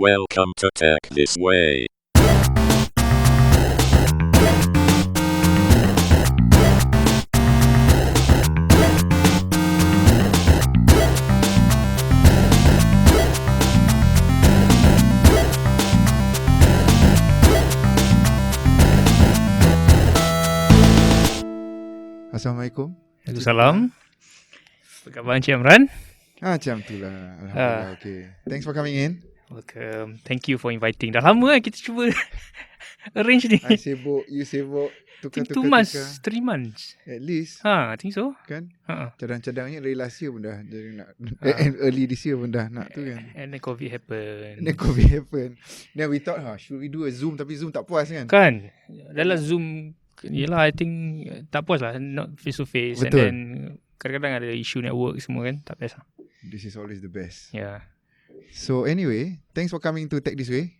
Welcome to Tech This Way. Assalamualaikum. Waalaikumsalam. Apa khabar Encik Amran? Macam tu lah. Alhamdulillah. Okay. Thanks for coming in. Welcome. Thank you for inviting. Dah lama kita cuba arrange ni. I sibuk, you sibuk. I think 2 months, 3 months. At least. I think so. Kan? Ha. Cadang-cadangnya dari last year pun dah. Jadi nak, early this year pun dah nak tu kan. And then COVID happened. Then COVID happened. Then we thought, should we do a Zoom? Tapi Zoom tak puas kan? Kan? Dalam Zoom, yelah I think tak puas lah. Not face to face. Betul. And then kadang-kadang ada isu network semua kan. Tak best lah. This is always the best. Yeah. So anyway, thanks for coming to Tech This Way.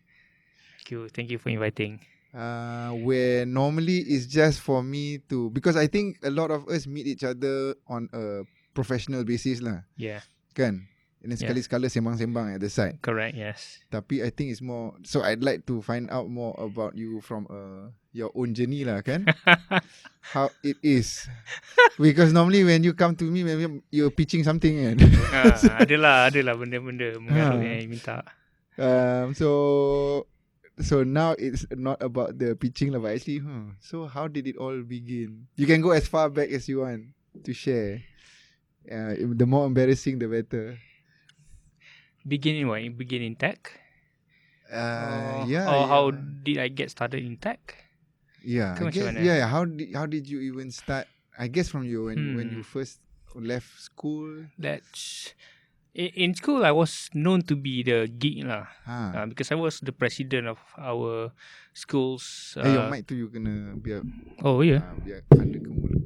Thank you for inviting. Where normally it's just for me to, because I think a lot of us meet each other on a professional basis lah. Yeah. Kan? And then sekali-sekala sembang-sembang at the side. Correct, yes. Tapi I think it's more, so I'd like to find out more about you from your own journey lah kan. How it is. Because normally when you come to me, maybe you're pitching something kan. Adalah benda-benda mengarut yang minta. So now it's not about the pitching lah, but actually, so how did it all begin? You can go as far back as you want to share. The more embarrassing, the better. Begin in tech? Yeah. Or how did I get started in tech? Yeah, I guess, yeah. How did you even start? I guess from you when you first left school. That's in school. I was known to be the geek lah, because I was the president of our school's. Your mic tu you kena biar. Oh yeah. Biar ada ke mulut.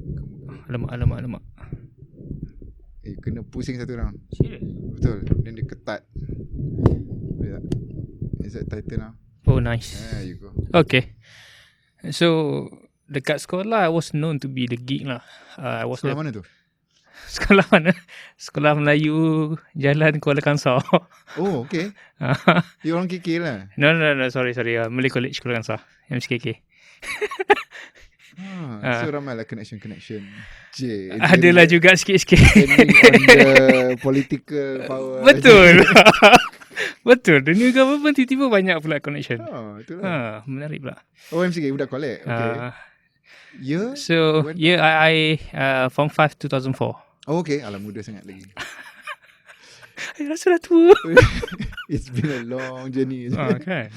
Alamak. Kena pusing satu round. Serious? Betul. Dan dia ketat. Is that tighter now? Oh nice. There you go. Okay. So dekat sekolah I was known to be the geek lah. I was sekolah mana tu? Sekolah mana? Sekolah Melayu Jalan Kuala Kangsar. Oh okay. You orang KK lah? No, sorry. Malay College Kuala Kangsar, MCKK. So ramai lah connection. Adalah juga sikit-sikit. On the political power. Betul. The new government tiba-tiba banyak pula connection. Itulah. Menarik pula. Oh MCK budak collect. Okay. Year? So I Form 5 2004. Oh okay. Alah muda sangat lagi. I rasa dah tua. It's been a long journey. Kan.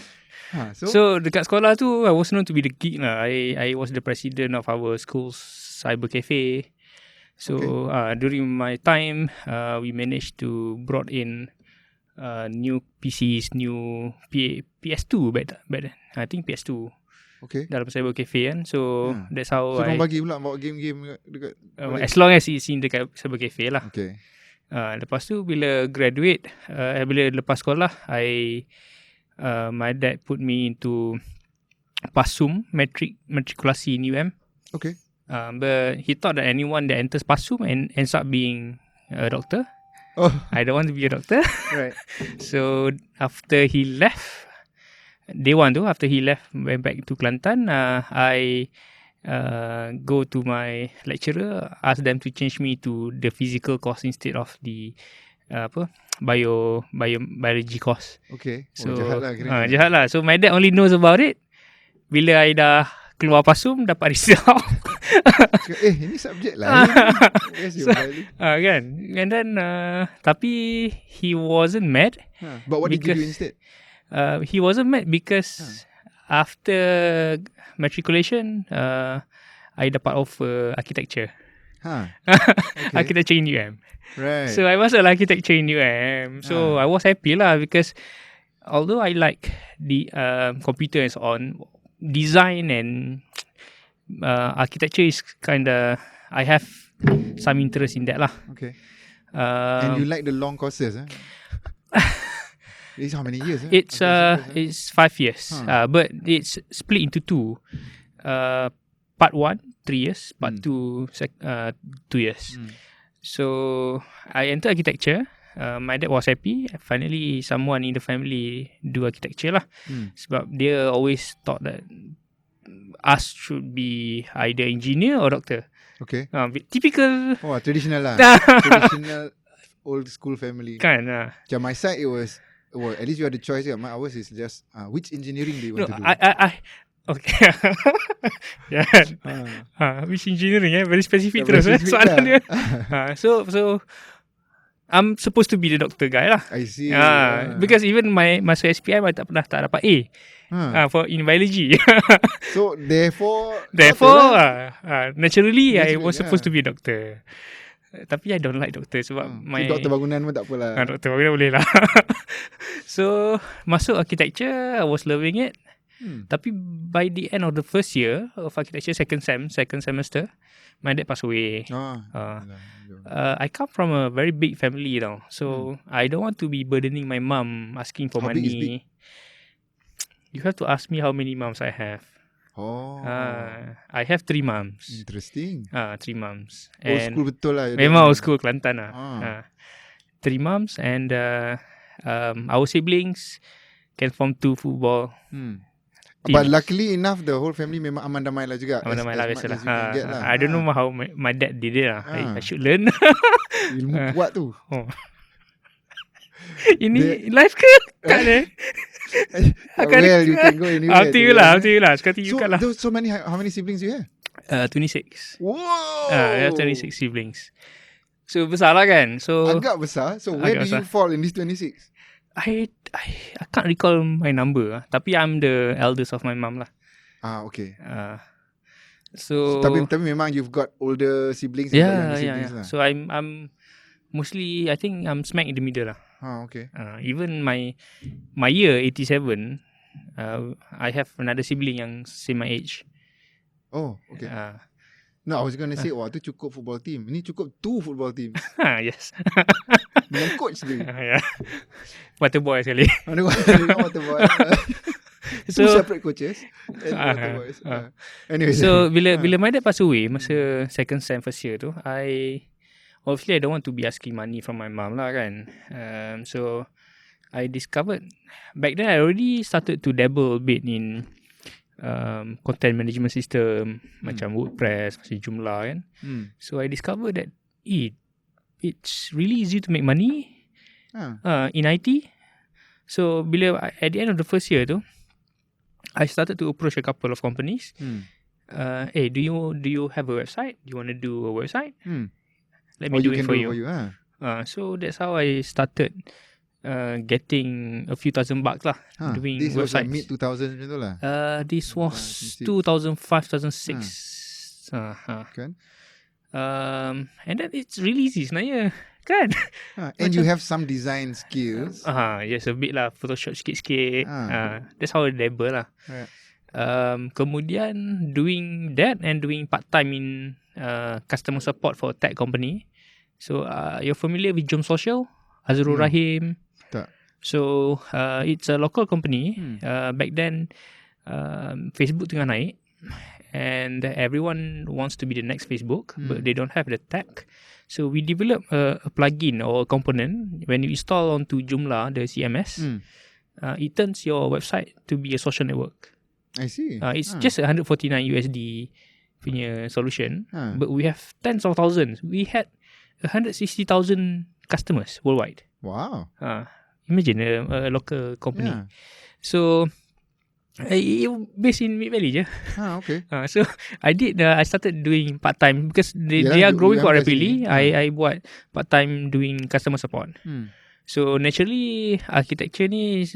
So dekat sekolah tu I was known to be the geek lah. I was the president of our school's cyber cafe. So during my time we managed to brought in new PCs, new PS2 back then. I think PS2. Okay. Dalam cyber cafe kan. So that's how I bagi pula bawa game-game dekat as long as it's in dekat cyber cafe lah. Okay. Lepas tu bila graduate, bila lepas sekolah my dad put me into PASUM, matrikulasi in UM. Okay. But he thought that anyone that enters PASUM and ends up being a doctor. Oh, I don't want to be a doctor. Right. So after he left, went back to Kelantan, I go to my lecturer, ask them to change me to the physical course instead of the biology course. Okay. So jahat lah. jahat lah. So my dad only knows about it bila I dah keluar PASUM, dapat result. Ini subjek lah. Kan. And then tapi he wasn't mad. But what did you do instead? He wasn't mad because after matriculation I dapat offer architecture. Okay. Architecture in UM. Right. So I masuk architecture in UM. So I was happy lah because although I like the computer and so on, design and architecture is kinda, I have some interest in that lah. Okay. And you like the long courses, It's how many years? It's 5 years. But it's split into 2. Part 1, 3 years. Part 2, 2 years. So I entered architecture. my dad was happy. Finally, someone in the family do architecture lah. Sebab dia always thought that us should be either engineer or doctor. Okay. Typical. Oh, traditional lah. Traditional old school family. Kan. Macam my side, it was, well, at least you had the choice. Ours is just which engineering do you want to do? Okay. Yeah. Which engineering? Very specific terus. Soalan dia. So I'm supposed to be the doctor guy lah. I see. Because even masuk SPM I tak dapat A. For in biology. So therefore naturally I was supposed to be a doctor. Tapi I don't like doctor sebab doktor bangunan pun tak apalah. Doktor bangunan boleh lah. So masuk architecture, I was loving it. Tapi by the end of the first year of architecture, second semester, my dad passed away. I come from a very big family now, so I don't want to be burdening my mum asking for money. Big is big? You have to ask me how many mums I have. I have 3 mums. Interesting. 3 mums. Old school betul lah. Memang old school Kelantan lah. 3 mums and our siblings can form 2 football. But luckily enough, the whole family memang aman damai lah juga. Aman damai lah, biasalah. Lah. I don't know how my dad did it lah. I should learn. Ilmu kuat tu. Ini live ke? Tak ada. Well, you can go anywhere. Up to you lah. Sekarang you kat lah. So many, how many siblings you have? 26. Wow. I have 26 siblings. So besar lah kan. So agak besar. So where do you fall in this 26? I can't recall my number. Tapi I'm the eldest of my mum lah. Okay. So tapi memang you've got older siblings. Yeah. Lah. So I'm mostly, I think I'm smack in the middle lah. Okay. Even my year 87, I have another sibling yang same my age. Oh, okay. No, I was going to say, tu cukup football team. Ini cukup 2 football teams. Yes. Dengan coach dia. Yeah. Water boy sekali. Water boy. Two separate coaches and water boys. Anyway. So bila my dad pass away masa second sem first year tu, obviously I don't want to be asking money from my mom lah kan. So I discovered back then I already started to dabble a bit in content management system macam WordPress, macam Joomla kan. So I discovered that it's really easy to make money in IT. So bila at the end of the first year tu, I started to approach a couple of companies. Hey, do you have a website? Do you want to do a website? Let me do it for you. So that's how I started getting a few $1,000 lah doing this websites. This was mid 2000s macam tu lah. This was 2005, 2006. Kan? And then it's really easy sebenarnya. Kan? And you have some design skills. Yes, a bit lah. Photoshop sikit-sikit. That's how I dabble lah. Right. Kemudian doing that and doing part-time in customer support for a tech company. So you're familiar with Jom Social? Azrul Rahim? Tak. So it's a local company. Back then Facebook tengah naik. And everyone wants to be the next Facebook, but they don't have the tech. So we develop a plugin or a component. When you install onto Joomla, the CMS, it turns your website to be a social network. I see. It's just $149 USD punya solution, but we have tens of thousands. We had 160,000 customers worldwide. Wow. Imagine a local company. So based in Mid Valley je. Okay. So I started doing part-time because they are growing quite rapidly. I buat part-time doing customer support. So naturally architecture ni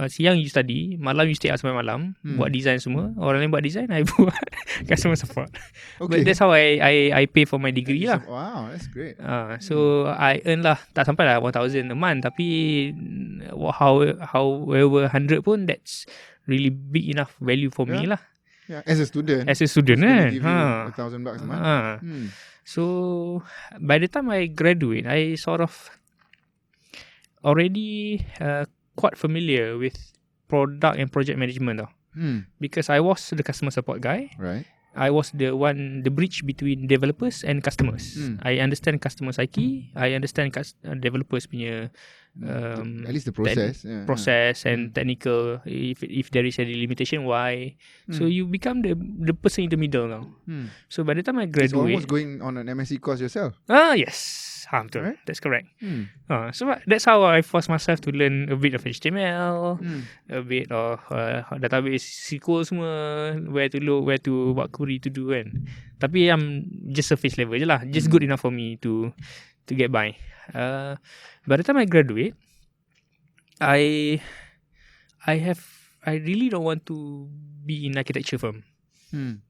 siang you study, malam you stay out sampai malam, buat design semua. Orang lain buat design, I buat customer support. But that's how I pay for my degree lah. Wow, that's great. So I earn lah, tak sampai lah 1,000 a month, tapi however 100 pun that's really big enough value for me lah. Yeah, as a student kan. Give you $1,000 a month. So by the time I graduate, I sort of already quite familiar with product and project management though. Because I was the customer support guy. Right. I was the bridge between developers and customers. I understand customer psyche. I understand developers punya at least the process. process and technical. If there is any limitation, why? So you become the person in the middle now. So by the time I It's graduate, almost going on an MSc course yourself. yes. Betul. Right? That's correct. So that's how I forced myself to learn a bit of HTML, a bit of database SQL semua, where to look, what query to do kan. Tapi I'm just surface level je lah. Just good enough for me to get by. By the time I graduate, I really don't want to be in architecture firm.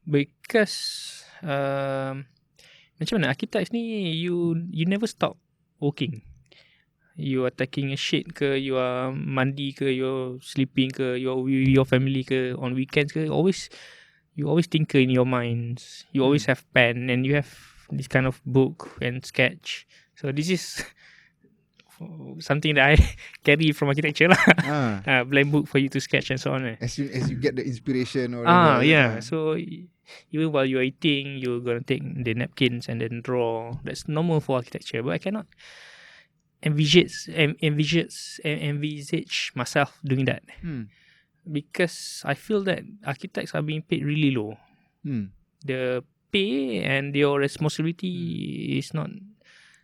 Because macam mana architects ni, you never stop working. You are taking a shit ke, you are mandi ke, you're sleeping ke, you're with your family ke, on weekends ke, you always tinker in your minds. You always have pen and you have this kind of book and sketch. So this is something that I carry from architecture lah. Blank book for you to sketch and so on. As soon as you get the inspiration or So even while you're eating, you're gonna take the napkins and then draw. That's normal for architecture, but I cannot envisage myself doing that because I feel that architects are being paid really low. The pay and your responsibility is not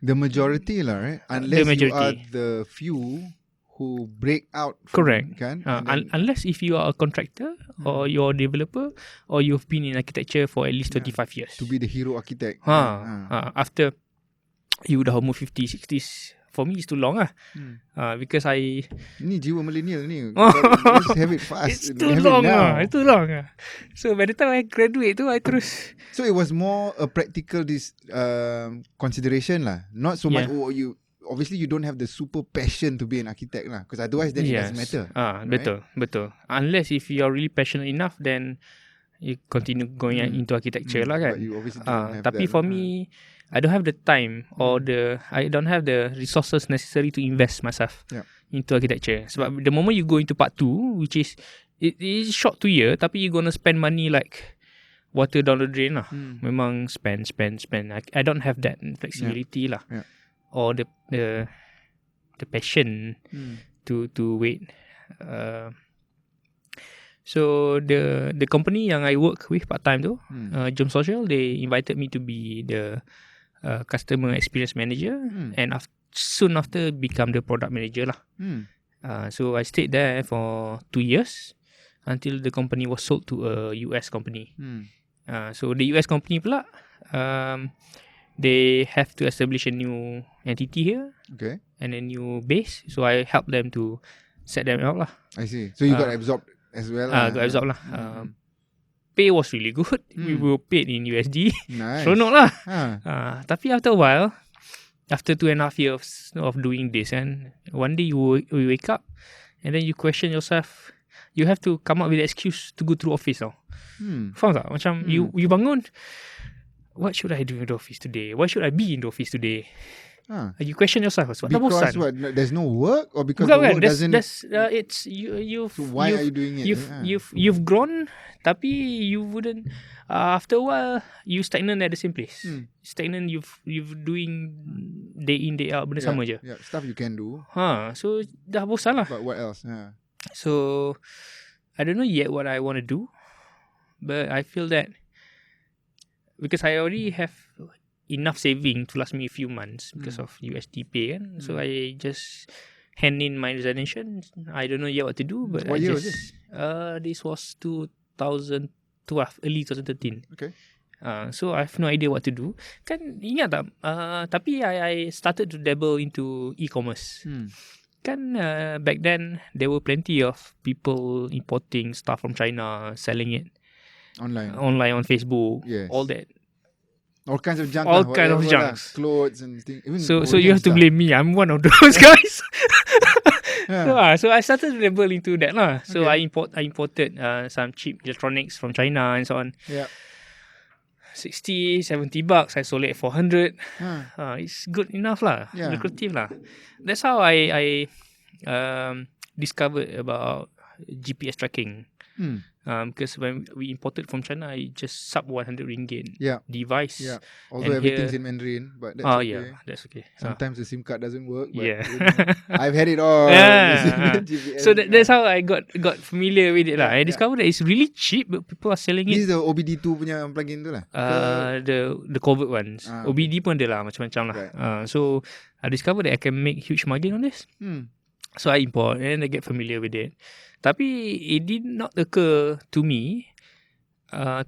the majority lah, right? Unless you are the few who break out from, correct. Kan? Unless if you are a contractor or you're a developer or you've been in architecture for at least 25 years. To be the hero architect. After you dah umur 50s, 60s, for me it's too long lah. Because ni jiwa millennial ni. Just have it fast. It's too long lah. It's too long lah. So by the time I graduate tu, I terus. So it was more a practical consideration lah. Not so much obviously you don't have the super passion to be an architect lah, because otherwise then it doesn't matter. Right? Betul. Unless if you are really passionate enough, then you continue going into architecture lah kan. But you obviously don't have tapi that, for me, I don't have the time or I don't have the resources necessary to invest myself into architecture. Sebab the moment you go into part 2, which is it is short 2 year, tapi you gonna spend money like water down the drain lah. Memang spend. I don't have that flexibility lah. Or the passion to wait. So the company yang I work with part time tu, Jom Social, they invited me to be the customer experience manager, and soon after become the product manager lah. So I stayed there for 2 years until the company was sold to a US company. So the US company pula, they have to establish a new entity here, and a new base. So I helped them to set them out lah. I see. So you got absorbed as well. Got absorbed lah. Pay was really good. We were paid in USD. Nice. Seronok lah. Tapi after a while, after 2.5 years of doing this, and one day you wake up and then you question yourself. You have to come up with an excuse to go to office tau. Faham tak? Macam you bangun, what should I do in the office today? Why should I be in the office today? You question yourself. Sebab tak bosan. Because what? There's no work, or because bukan, the work doesn't. It's you. So why are you doing it? You've grown, tapi you wouldn't. After a while, you stagnant at the same place. Stagnant. You've doing day in day out benda sama je. Yeah, stuff you can do. So dah bosan lah. But what else? So I don't know yet what I want to do, but I feel that because I already have enough saving to last me a few months because of USD pay kan. So I just hand in my resignation. I don't know yet what to do, but what year was this? This was 2012, early 2013. Okay. So I have no idea what to do. Kan ingat tak? Tapi I started to dabble into e-commerce. Kan back then there were plenty of people importing stuff from China, selling it online on Facebook. Yes. All that. All kinds of junk. All kinds of junk. Clothes and things. So you have to blame me. I'm one of those guys. So I started to dabble into that lah. So I imported some cheap electronics from China and so on. Yeah. $60-$70. I sold it for $400. It's good enough lah. Lucrative lah. That's how I discovered about GPS tracking. Because when we imported from China, it just sub 100 ringgit Yeah. device. Yeah. Although And everything's here- in Mandarin, but that's Oh okay. yeah, that's okay. Sometimes the SIM card doesn't work, but Yeah. you know, I've had it all. Yeah. GPS, So that's how I got familiar with it lah. Yeah, I discovered that it's really cheap, but people are selling This is it. the OBD2 punya plugin tu lah. The covert ones. Okay. OBD pun ada lah macam-macam lah. Right. So I discovered that I can make huge margin on this. So I import and I get familiar with it. Tapi it did not occur to me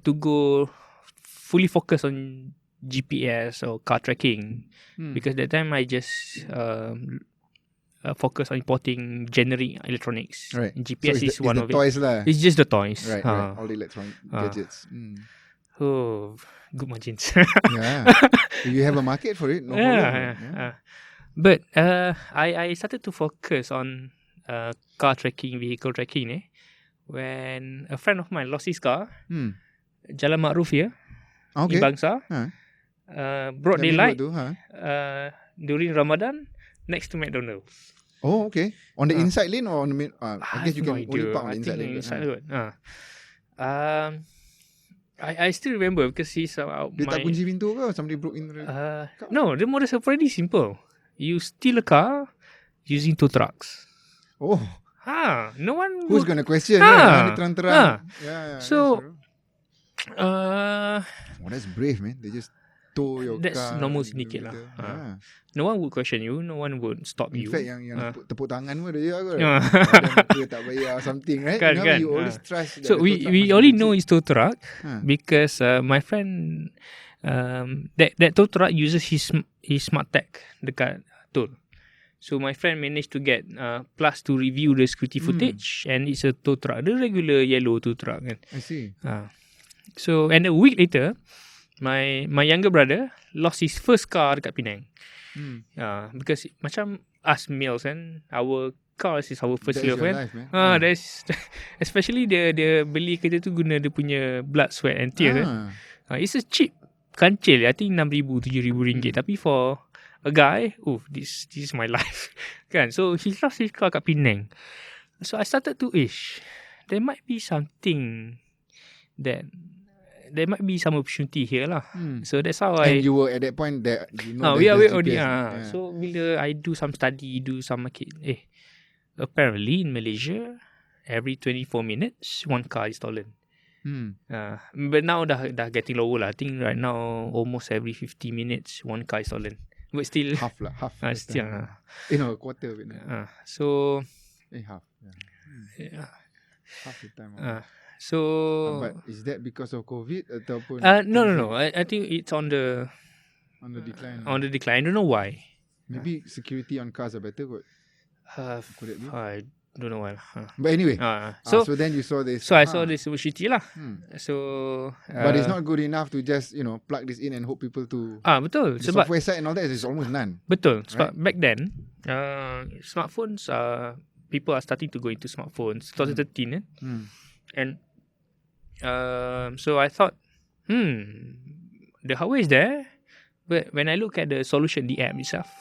to go fully focus on GPS or car tracking because that time I just focus on importing generic electronics. Right. GPS So is one the of it. toys lah. It's just the toys. Right. All the electronic gadgets. Oh, good margins. Yeah. If you have a market for it, no problem. Yeah. But I started to focus on car tracking, vehicle tracking when a friend of mine lost his car. Jalan Makruf here. Okay. In Bangsa. Broad Yang daylight. tu, During Ramadan, next to McDonald's. Oh, okay. On the inside lane or on the main? I guess you have can no only idea. park on I the inside think lane. inside road. I still remember because he's Dia tak kunci pintu ke? Somebody broke in the no, the modus operandi is simple. You steal a car using tow trucks. Oh, No one who's would, gonna question? Dia terang-terang. Yeah. So, that's brave, man. They just tow your that's car. normal syndicate lah. Yeah. No one would question you. No one would stop In you. fact, yang tepuk tangan pun dia kot. Ah. Dia tak bayar something, right? Kan, You know, kan. you always trust. that So the tow truck we must only be know legit. it's tow truck because my friend that tow truck uses his smart tag dekat toll. So my friend managed to get Plus to review the security footage and it's a tow truck, the regular yellow tow truck kan. I see. So and a week later, my younger brother lost his first car dekat Penang. Because macam us males kan, our cars is our first That is love your kan. life, man. That's especially dia beli kereta tu guna dia punya blood, sweat and tears kan. It's a cheap kancil, I think 6,000 7,000 ringgit. Tapi for a guy, this is my life kan. So he lost his car kat Penang. So I started to there might be something that there might be some opportunity here lah. So that's how And you were at that point that you know we are there's already. GPS. So bila I do some study, do some market, apparently in Malaysia, every 24 minutes one car is stolen. But now dah getting lower lah. I think right now almost every 50 minutes one car is stolen. But still half. still No, a quarter of it. so Half. Yeah. Half the time. so But is that because of COVID ataupun? No. I think it's on the decline. on the decline. I don't know why. Maybe security on cars are better kot. Could it be? I don't know why. But anyway, So so then you saw this. I saw this opportunity lah. So But it's not good enough to just plug this in and hope people to. Betul. The Sebab software side and all that is almost none. betul. Sebab back then smartphones people are starting to go into smartphones 2013 and so I thought the hardware is there, but when I look at the solution, the app itself,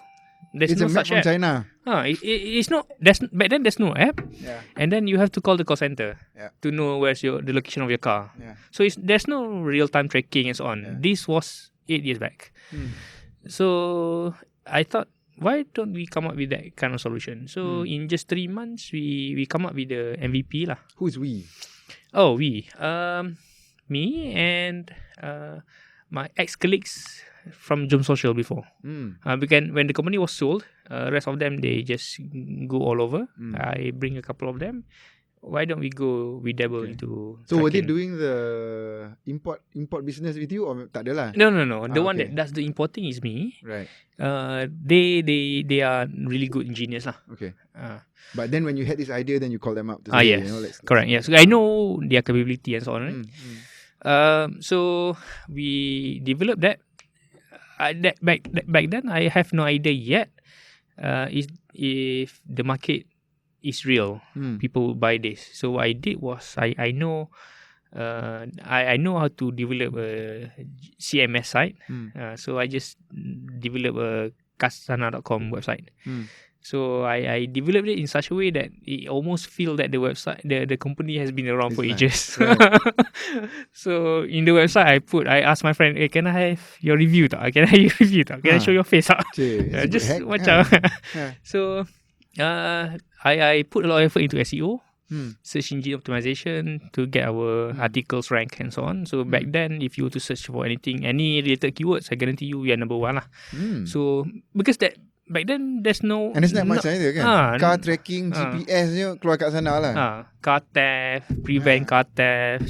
there's It's no a map such from app. China. It's not. Back then there's no app, and then you have to call the call center to know where's the location of your car. So there's no real time tracking and so on. This was 8 years back. So I thought, why don't we come up with that kind of solution? So in just 3 months, we come up with the MVP lah. Who's we? Oh, we. Me and my ex-colleagues from Jom Social before. Because when the company was sold, rest of them, they just go all over. I bring a couple of them. Why don't we dabble into So were they tracking. doing the import business with you or tak ada lah? No. The one okay. that does the importing is me. Right. They are really good engineers lah. Okay. But then when you had this idea, then you call them up to say, Yes, let's correct. Yes, I know their capability and so on. Right? So we developed that. Back then, I have no idea yet if the market is real. People will buy this. So what I did was I know I know how to develop a CMS site. So I just developed a Katsana.com website. So I developed it in such a way that it almost feel that the website, the company has been around for It's ages. right. So in the website, I asked my friend, hey, can I have your review? Tak? Can I have your review? Tak? Can I show your face? Tak? Cik, it's a good Just hack. macam. Yeah. So I put a lot of effort into SEO, search engine optimization to get our articles ranked and so on. So back then, if you were to search for anything, any related keywords, I guarantee you are number one lah. So because that back then there's no, And there's not much either kan. Car tracking, GPS je keluar kat sana lah. car theft, prevent car theft,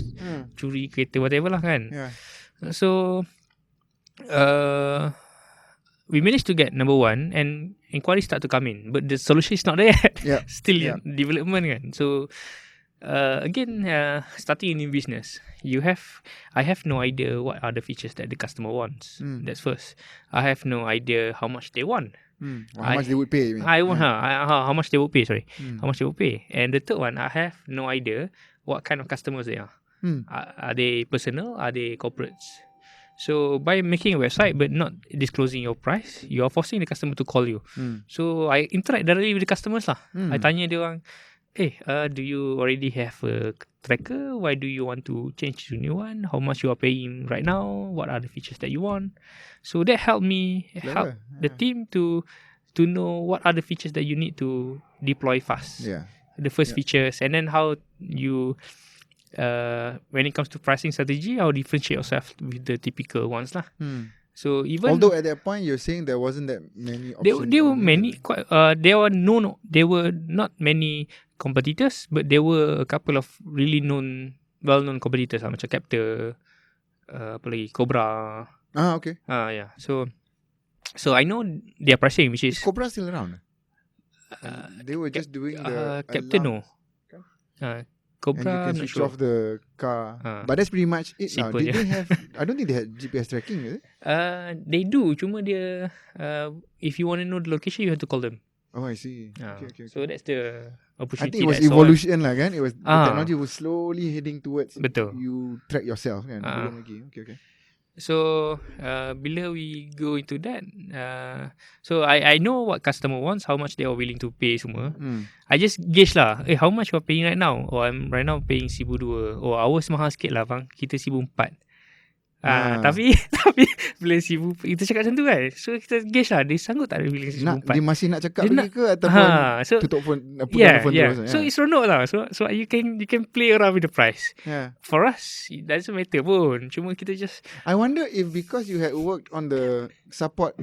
curi kereta, whatever lah kan. Yeah. So we managed to get number one and inquiries start to come in, but the solution is not there yet. Yeah. Still in development kan. So again, starting a new business, I have no idea what are the features that the customer wants. That's first. I have no idea how much they want. How much they would pay? How much they would pay, sorry. How much they would pay. And the third one, I have no idea what kind of customers they are. Are they personal? Are they corporates? So by making a website but not disclosing your price, you are forcing the customer to call you. So I interact directly with the customers lah. I tanya dia orang, hey, do you already have a tracker? Why do you want to change to a new one? How much you are paying right now? What are the features that you want? So that helped me help the team to know what are the features that you need to deploy fast. Yeah. The first features, and then how you when it comes to pricing strategy, how differentiate yourself with the typical ones lah. So even although at that point you're saying there wasn't that many options. There were many. There were not many competitors, but there were a couple of really well-known competitors macam Captor, apa lagi, Cobra. Okay. Yeah. So I know their pricing, which is Is Cobra still around? They were just doing the Captor no. Cobra, and you can not switch sure. off the car. But that's pretty much it now. Simple Did je. they have? I don't think they had GPS tracking, is it? They do. Cuma dia, if you want to know the location, you have to call them. Oh, I see. Okay. So that's the I opportunity. think it was that I saw. evolution lah kan. It was the technology was slowly heading towards Betul. you track yourself kan. Belum lagi. Okay. So bila we go into that, so I know what customer wants, how much they are willing to pay semua. I just gauge lah, how much you are paying right now? I'm right now paying 1,200. Ours mahal sikit lah bang, kita 1,400. Tapi bila kita cakap macam tu kan, so kita gauge lah, dia sanggup tak dia bilang 1,400. Dia masih nak cakap lagi ke ataupun tutup phone, pegang phone terus? So it's seronok lah. So you can play around with the price. Yeah. For us, it doesn't matter pun. Cuma kita just, I wonder if because you had worked on the support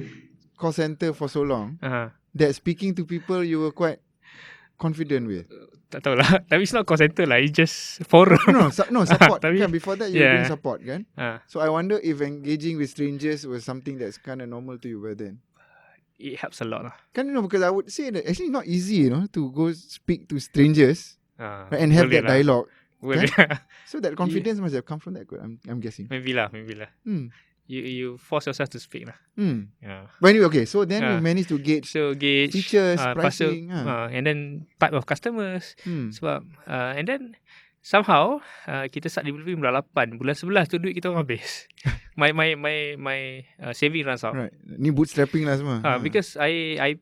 call center for so long, that speaking to people you were quite confident with. tak tahulah. Tapi it's not call center lah. It's just forum. No, support. Tapi, kan before that you were doing support kan? So I wonder if engaging with strangers was something that's kind of normal to you by then. It helps a lot lah. Kan, because I would say that actually not easy, to go speak to strangers right, and have that dialogue. Kan? So that confidence must have come from that. I'm guessing. Maybe lah. You force yourself to speak lah. Yeah. But anyway, okay. So then you managed to gauge features, pricing, and then type of customers. Sebab and then somehow kita start developing bulan 8, bulan 11 tu duit kita orang habis. my saving runs out. Right. Ni bootstrapping lah semua. Because I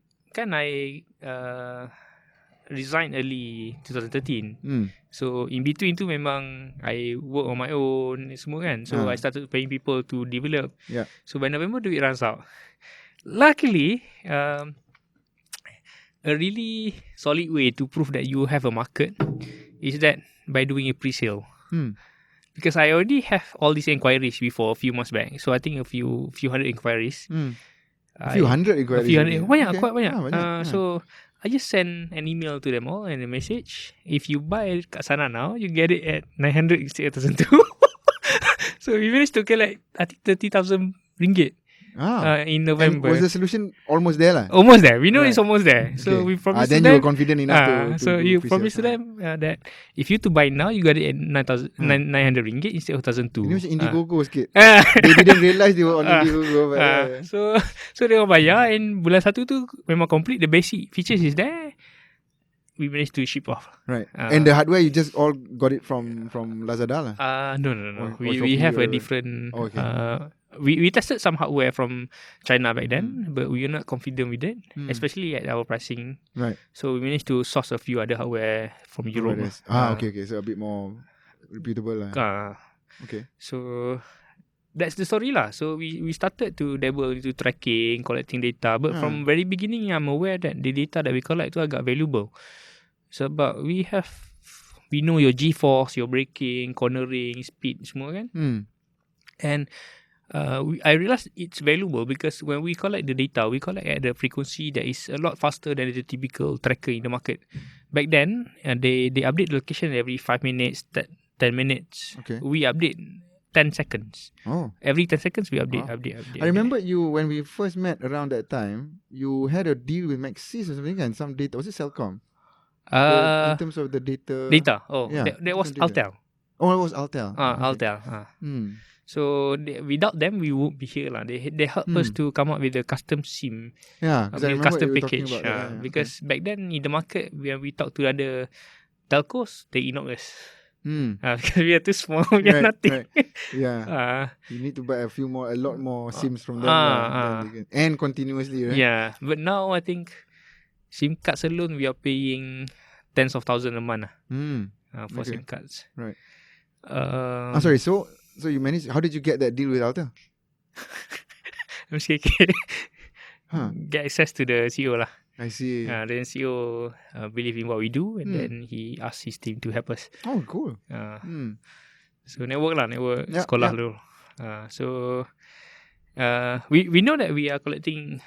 resigned early 2013. So in between tu memang I work on my own semua kan. So I started paying people to develop. So by November duit runs out. Luckily, a really solid way to prove that you have a market is that by doing a pre-sale. Because I already have all these inquiries before a few months back. So I think a few hundred inquiries. A few hundred inquiries. Banyak, quite banyak. So I just send an email to them all and a message. If you buy Katsana now, you get it at 900 instead of 1,200. So we managed to get like, I think 30,000 ringgit in November. And was the solution almost there lah? Almost there. We know it's almost there. So we promised then them. you were confident enough to so you promised to them that if you to buy now, you got it at 900 ringgit instead of 1,200. Ini macam Indiegogo sikit. They didn't realise they were on Indiegogo. So they orang bayar, and bulan 1 tu memang complete. The basic features is there. We managed to ship off. Right. And the hardware, you just all got it from Lazada lah? No. We have a different we tested some hardware from China back then, but we were not confident with it, especially at our pricing. Right. So we managed to source a few other hardware from Europe. Okay. So a bit more reputable lah. Okay. So that's the story lah. So we started to dabble into tracking, collecting data. But from very beginning, I'm aware that the data that we collect tu agak valuable. Sebab we know your G-force, your braking, cornering, speed semua kan. And I realised it's valuable because when we collect the data, we collect at the frequency that is a lot faster than the typical tracker in the market. Back then, they update the location every 5 minutes, 10 minutes. Okay. We update 10 seconds. Oh. Every 10 seconds, we update. I remember you, when we first met around that time, you had a deal with Maxis or something and some data. Was it Cellcom? In terms of the data. Data. Oh, yeah, that was Altel. Oh, it was Altel. Okay. Altel. So without them, we won't be here lah. They helped us to come up with a custom SIM. Yeah, with a custom package. Because back then in the market, when we talk to other telcos, they ignore us. Because we are too small, we are nothing. Right. Yeah. You need to buy a lot more SIMs from them. And continuously, right? Yeah. But now I think SIM cards alone, we are paying tens of thousands a month for SIM cards. Right. Sorry, so you managed, how did you get that deal with Altel? I'm scared. Get access to the CEO lah. I see. Then CEO believe in what we do, and then he asked his team to help us. Oh, cool. So network sekolah dulu. So we know that we are collecting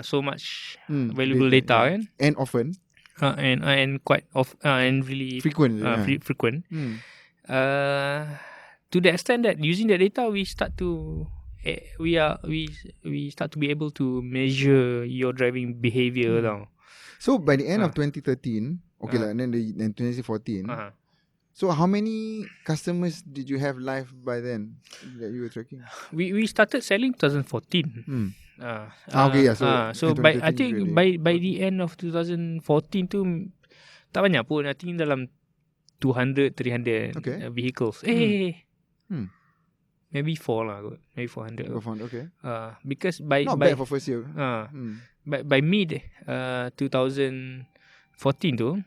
so much valuable data kan? And often. And quite and really frequent. Frequent. To the extent that using the data, we start to be able to measure your driving behavior now. So by the end of 2013, and then 2014. So how many customers did you have live by then that you were tracking? We started selling 2014. So by I think by the end of 2014 tu tak banyak pun. I think dalam 200-300 vehicles. Maybe 4 lah kot. Maybe 400. Okay. Because by bad for first year. By mid 2014 tu,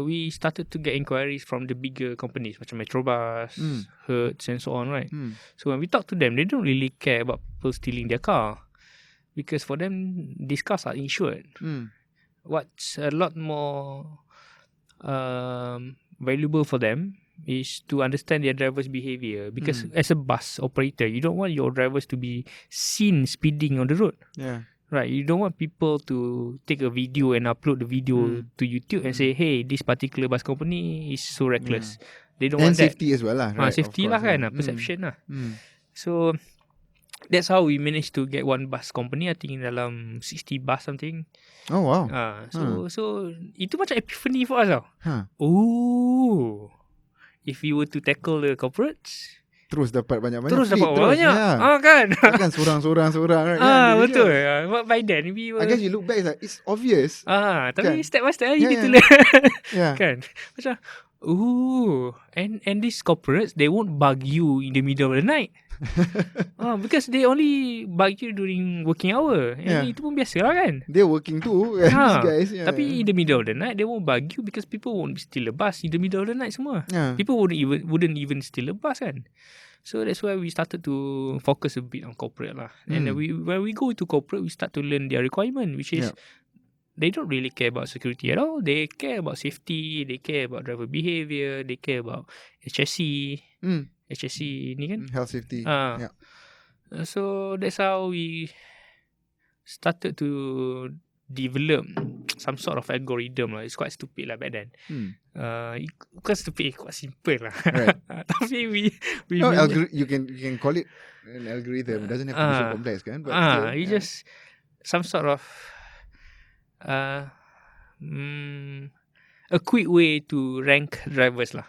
we started to get inquiries from the bigger companies macam Metrobus, Hertz and so on, right? So when we talk to them, they don't really care about people stealing their car because for them, these cars are insured. What's a lot more valuable for them is to understand their driver's behavior because as a bus operator, you don't want your drivers to be seen speeding on the road. Right, you don't want people to take a video and upload the video to YouTube and say, hey, this particular bus company is so reckless. They don't want that. And safety as well lah, right? Safety lah kan, perception lah. So that's how we managed to get one bus company, I think dalam 60 bus something. Oh wow. So itu macam epiphany for us tau. Oh, if we were to tackle the corporates, terus dapat banyak-banyak. Kan? Kan seorang-seorang right? Betul. But by then we were, I guess you look back like it's obvious. Tapi step by step you need to learn. Kan? Macam and these corporates, they won't bug you in the middle of the night. Because they only bug you during working hour. And itu pun biasa lah kan. They're working too, these guys. Tapi in the middle of the night, they won't bug you because people won't steal a bus in the middle of the night semua. People wouldn't even steal a bus kan. So that's why we started to focus a bit on corporate lah. And when we go to corporate, we start to learn their requirement, which is they don't really care about security at all. They care about safety. They care about driver behavior. They care about HSE. HSE ni kan? Health safety. So that's how we started to develop some sort of algorithm lah. It's quite stupid lah back then. Bukan stupid, quite simple lah. Right. Tapi we you can call it an algorithm. It doesn't have to be so complex kan? But still, it's just some sort of a quick way to rank drivers lah.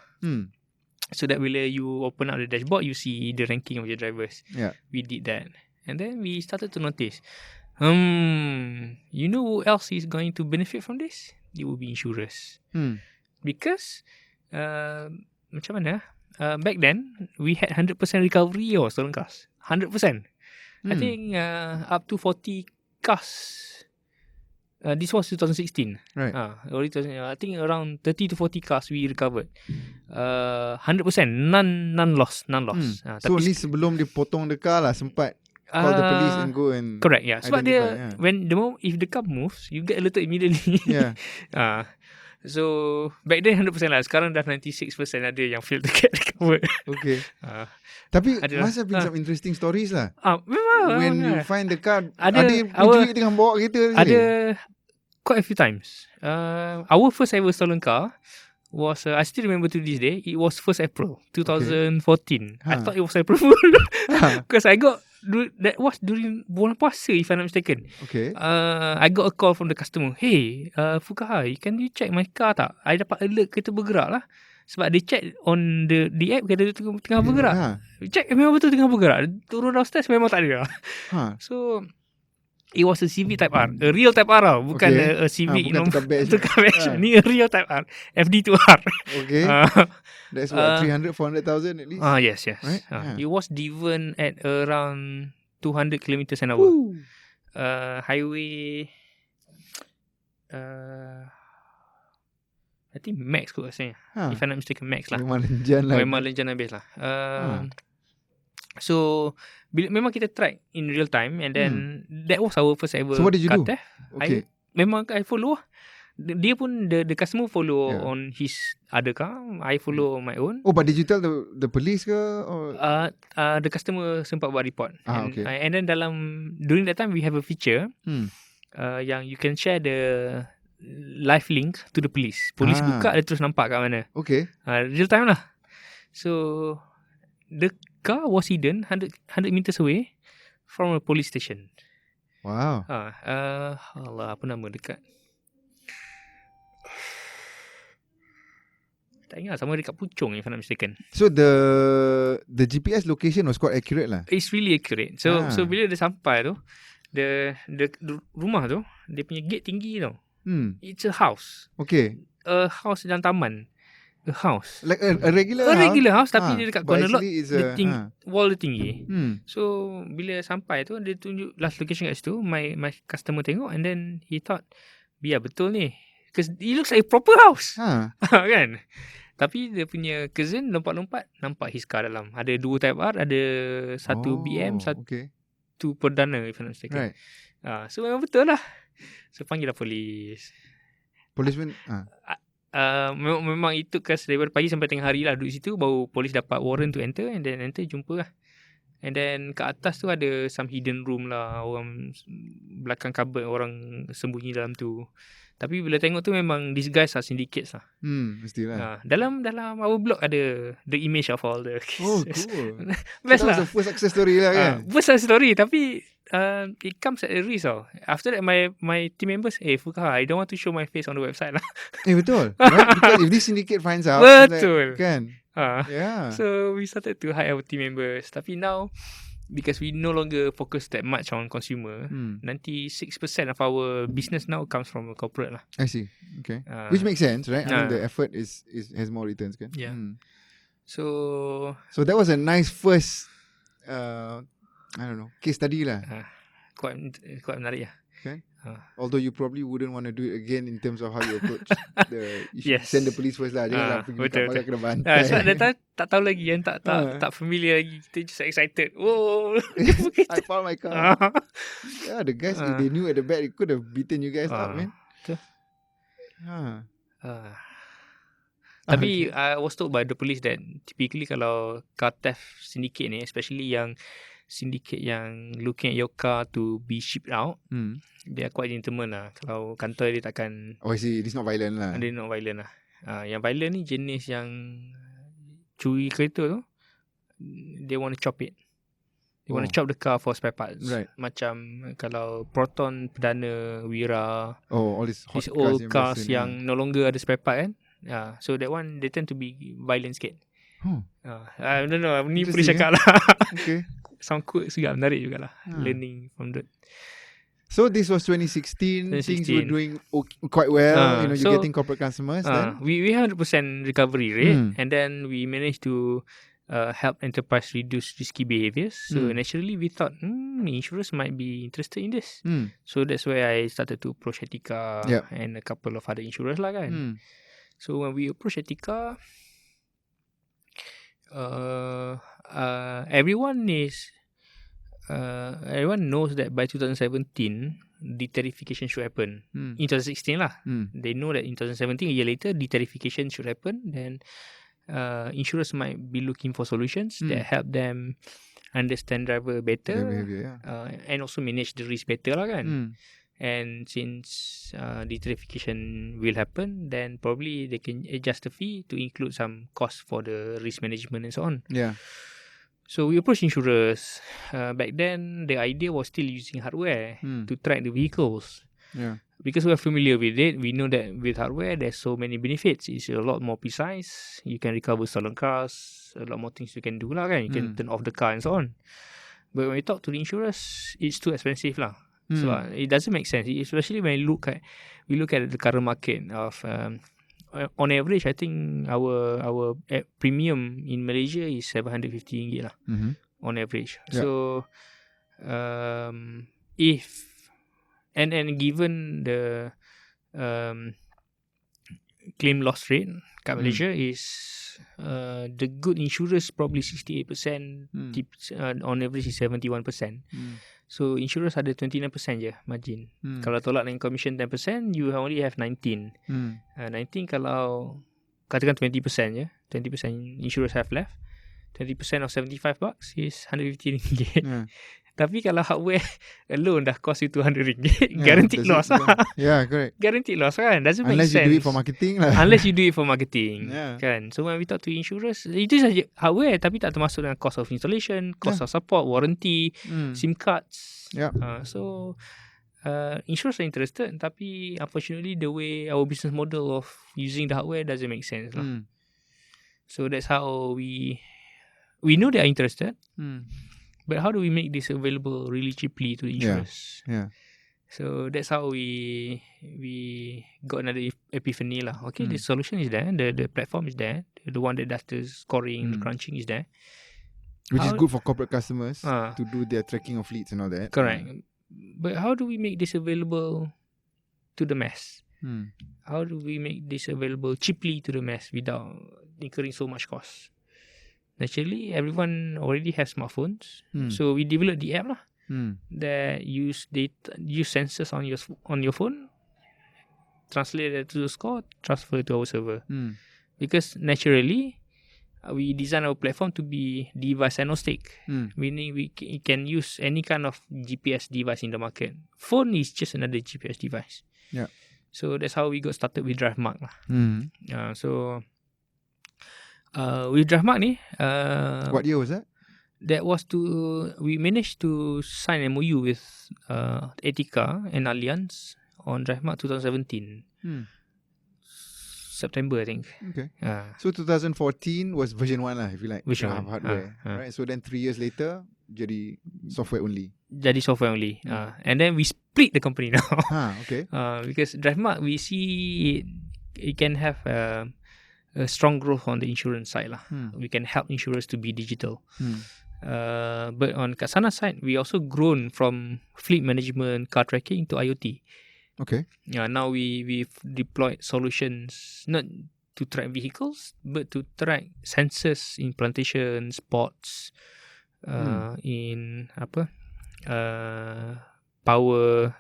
So that when you open up the dashboard, you see the ranking of your drivers. We did that. And then we started to notice, you know who else is going to benefit from this? It will be insurers. Because, macam mana? back then we had 100% recovery of stolen cars. 100%. I think up to 40 cars. This was 2016. Right. I think around 30 to 40 cars we recovered. 100%, none lost. So ni sebelum dia potong the car lah, sempat call the police and go and correct, yeah. Sebab identify, dia when if the car moves, you get alerted immediately. Yeah. So back then 100% lah. Sekarang dah 96% ada yang failed to get recovered. Okay. Tapi adalah, must have been some interesting stories lah. Memang. When you find the car, Ada penculik tengah bawa kereta. Ada quite a few times. Our first ever stolen car was I still remember to this day. It was 1st April 2014. I thought it was April Fool because I got that was during bulan puasa, if I'm not mistaken. Okay. I got a call from the customer. Hey, Fuqaha, can you check my car tak? I dapat alert kereta bergerak lah. Sebab dia check on the app kereta tengah bergerak. Check memang betul tengah bergerak. Turun downstairs memang tak ada lah. So it was a Civic Type R, a real Type R lah, bukan a Civic bukan tukar batch. Ni a real Type R, FD2R. Okay. That's what 300,000-400,000 at least. Yes. Right? It was driven at around 200 kilometers an hour. Highway. I think max kot rasanya. If I'm not mistaken, max lah. Memang lenjan lah. Memang lenjan habis lah. So memang kita try in real time, and then that was our first ever. So what did you do? Okay. I follow. Dia pun the customer follow on his other car. I follow my own. Oh, but did you tell the police ke? Or? The customer sempat buat report. Okay. And then during that time we have a feature yang you can share the live link to the police. Police buka, dia terus nampak kat mana. Okay. Real time lah. So the car was hidden 100 meters away from a police station. Wow. Allah, apa nama dekat? Tak ingat, sama dekat Puchong, if I'm not mistaken. So the GPS location was quite accurate lah. It's really accurate. So bila dia sampai tu, the rumah tu, dia punya gate tinggi tau. It's a house. Okay. A house dalam taman. A house. Like a regular house? A regular house, tapi dia dekat corner lot. Wall dia tinggi. So bila sampai tu, dia tunjuk last location kat situ. My customer tengok, and then he thought, biar betul ni. Because it looks like a proper house. Kan? Tapi dia punya cousin lompat-lompat, nampak his car dalam. Ada 2 Type R, ada 1 BM, 1 Perdana, if I'm not mistaken. Right. So memang betul lah. So panggil lah polis. Policeman? Memang itu kes daripada pagi sampai tengah hari lah duduk situ. Baru polis dapat warrant to enter, and then enter, jumpa lah. And then kat atas tu ada some hidden room lah. Orang belakang cupboard, orang sembunyi dalam tu. Tapi bila tengok tu memang these guys are syndicates lah. Mestilah. Dalam our blog ada the image of all the cases. Oh, cool. Best so lah. That was the first success story lah kan? First success story, tapi it comes at a risk tau. After that my team members, Fuqaha, I don't want to show my face on the website lah. Betul. Right? Because if this syndicate finds out, betul. Like, kan? Yeah. So we started to hide our team members. Tapi now, because we no longer focus that much on consumer, 96% of our business now comes from a corporate lah. I see. Okay. Which makes sense, right? I mean, the effort has more returns, kan? Yeah. So that was a nice first, I don't know, case study lah. Quite menarik lah. Okay. Although you probably wouldn't want to do it again in terms of how you approach you send the police first lah. Janganlah pergi dekat malam kena bantai. Sebab dia tak tahu lagi kan, tak familiar lagi. Kita just excited. Whoa. I found my car. Yeah, the guys, if they knew at the back, they could have beaten you guys up, man. Tapi I was told by the police that typically kalau car theft syndicate ni, especially yang syndicate yang looking at your car to be shipped out, they are quite gentleman lah. Kalau kantor dia takkan... Oh, I see. It's not violent lah. Dia not violent lah. Yang violent ni jenis yang curi kereta tu, they want to chop it. They want to chop the car for spare parts. Right. Macam kalau Proton, Perdana, Wira, all these old cars yang no longer ada spare part kan. So that one, they tend to be violent sikit. I don't know. Ni boleh cakap lah. Okay. Sound quirks juga, menarik jugalah. Learning from that. So this was 2016. Things were 2016. doing quite well. You're So, getting corporate customers then. we 100% recovery rate, Mm. and then we managed to help enterprise reduce risky behaviors. So naturally, we thought insurers might be interested in this. Mm. So that's where I started to approach Etika Yep. and a couple of other insurers lah kan. Mm. So when we approach Etika, everyone knows that by 2017 detariffication should happen. In 2016 lah. They know that in 2017, a year later, detariffication should happen. Then insurers might be looking for solutions that help them understand driver better, Their behavior, and also manage the risk better lah kan. And since detariffication will happen, then probably they can adjust the fee to include some cost for the risk management and so on. Yeah. So we approached insurers. Back then, the idea was still using hardware to track the vehicles. Yeah. Because we are familiar with it, we know that with hardware, there's so many benefits. It's a lot more precise. You can recover stolen cars. A lot more things you can do lah kan. You can turn off the car and so on. But when we talk to the insurers, it's too expensive lah. So it doesn't make sense, especially when we look at the current market of on average. I think our premium in Malaysia is 750 ringgit lah on average. Yeah. So if and given the claim loss rate kat Malaysia is the good insurers probably 68%, on average is 71%. So insurers ada 29% je margin. Kalau tolak dengan commission 10%, you only have 19. 19 kalau katakan 20% je, 20% insurers have left. 20% of $75 is 150 ringgit. Tapi kalau hardware alone dah cost you 200 ringgit, guaranteed loss lah. Yeah, correct. Guaranteed loss kan. Doesn't make Unless sense. you do it for marketing lah. Unless you do it for marketing. Yeah. Kan. So when we talk to insurers, itu saja hardware tapi tak termasuk dengan cost of installation, cost of support, warranty, SIM cards. Yeah. So insurers are interested, tapi unfortunately the way our business model of using the hardware doesn't make sense lah. So that's how we know they are interested. But how do we make this available really cheaply to the insurers? Yeah. So that's how we got another epiphany lah. Okay, the solution is there, the platform is there, the one that does the scoring, the crunching is there. Which is good for corporate customers to do their tracking of fleets and all that. Correct. But how do we make this available to the mass? How do we make this available cheaply to the mass without incurring so much cost? Naturally, everyone already has smartphones, so we developed the app lah that use sensors on your phone, translate it to the score, transfer to our server. Because naturally, we design our platform to be device agnostic, meaning we can use any kind of GPS device in the market. Phone is just another GPS device. Yeah. So that's how we got started with DriveMark lah. With DriveMark ni, what year was that? That was we managed to sign MOU with Etika and Allianz on DriveMark 2017. September, I think. Okay. So 2014 was version 1 lah, if you like. Version 1. Hardware. Right. So then 3 years later, jadi software only. Jadi software only. And then we split the company now. Okay. Because DriveMark, we see it can have a strong growth on the insurance side lah. We can help insurers to be digital. But on Katsana side, we also grown from fleet management, car tracking to IoT. Okay. Now we've deployed solutions not to track vehicles, but to track sensors in plantations, ports, in power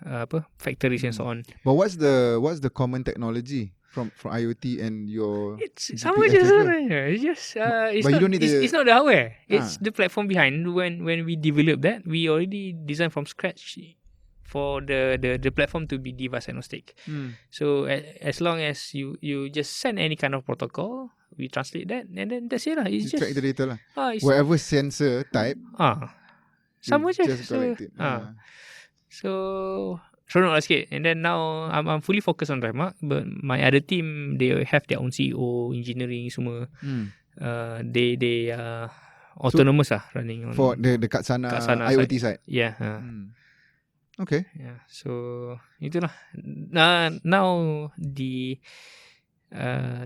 factories and so on. But what's the common technology from IoT and your? It's sama je sebenarnya. It's just but you don't need it's not the hardware. It's the platform behind. When we developed that, we already designed from scratch for the platform to be device agnostic. So as long as you just send any kind of protocol, we translate that, and then that's it lah. It's just track the data lah. Whatever sensor type. Sama je. Just collect it. So seronok lah sikit. And then now I'm fully focused on DriveMark, but my other team, they have their own CEO, engineering semua. They autonomous lah running on for the Katsana IoT side. Yeah. Okay. Yeah, so itulah. Now the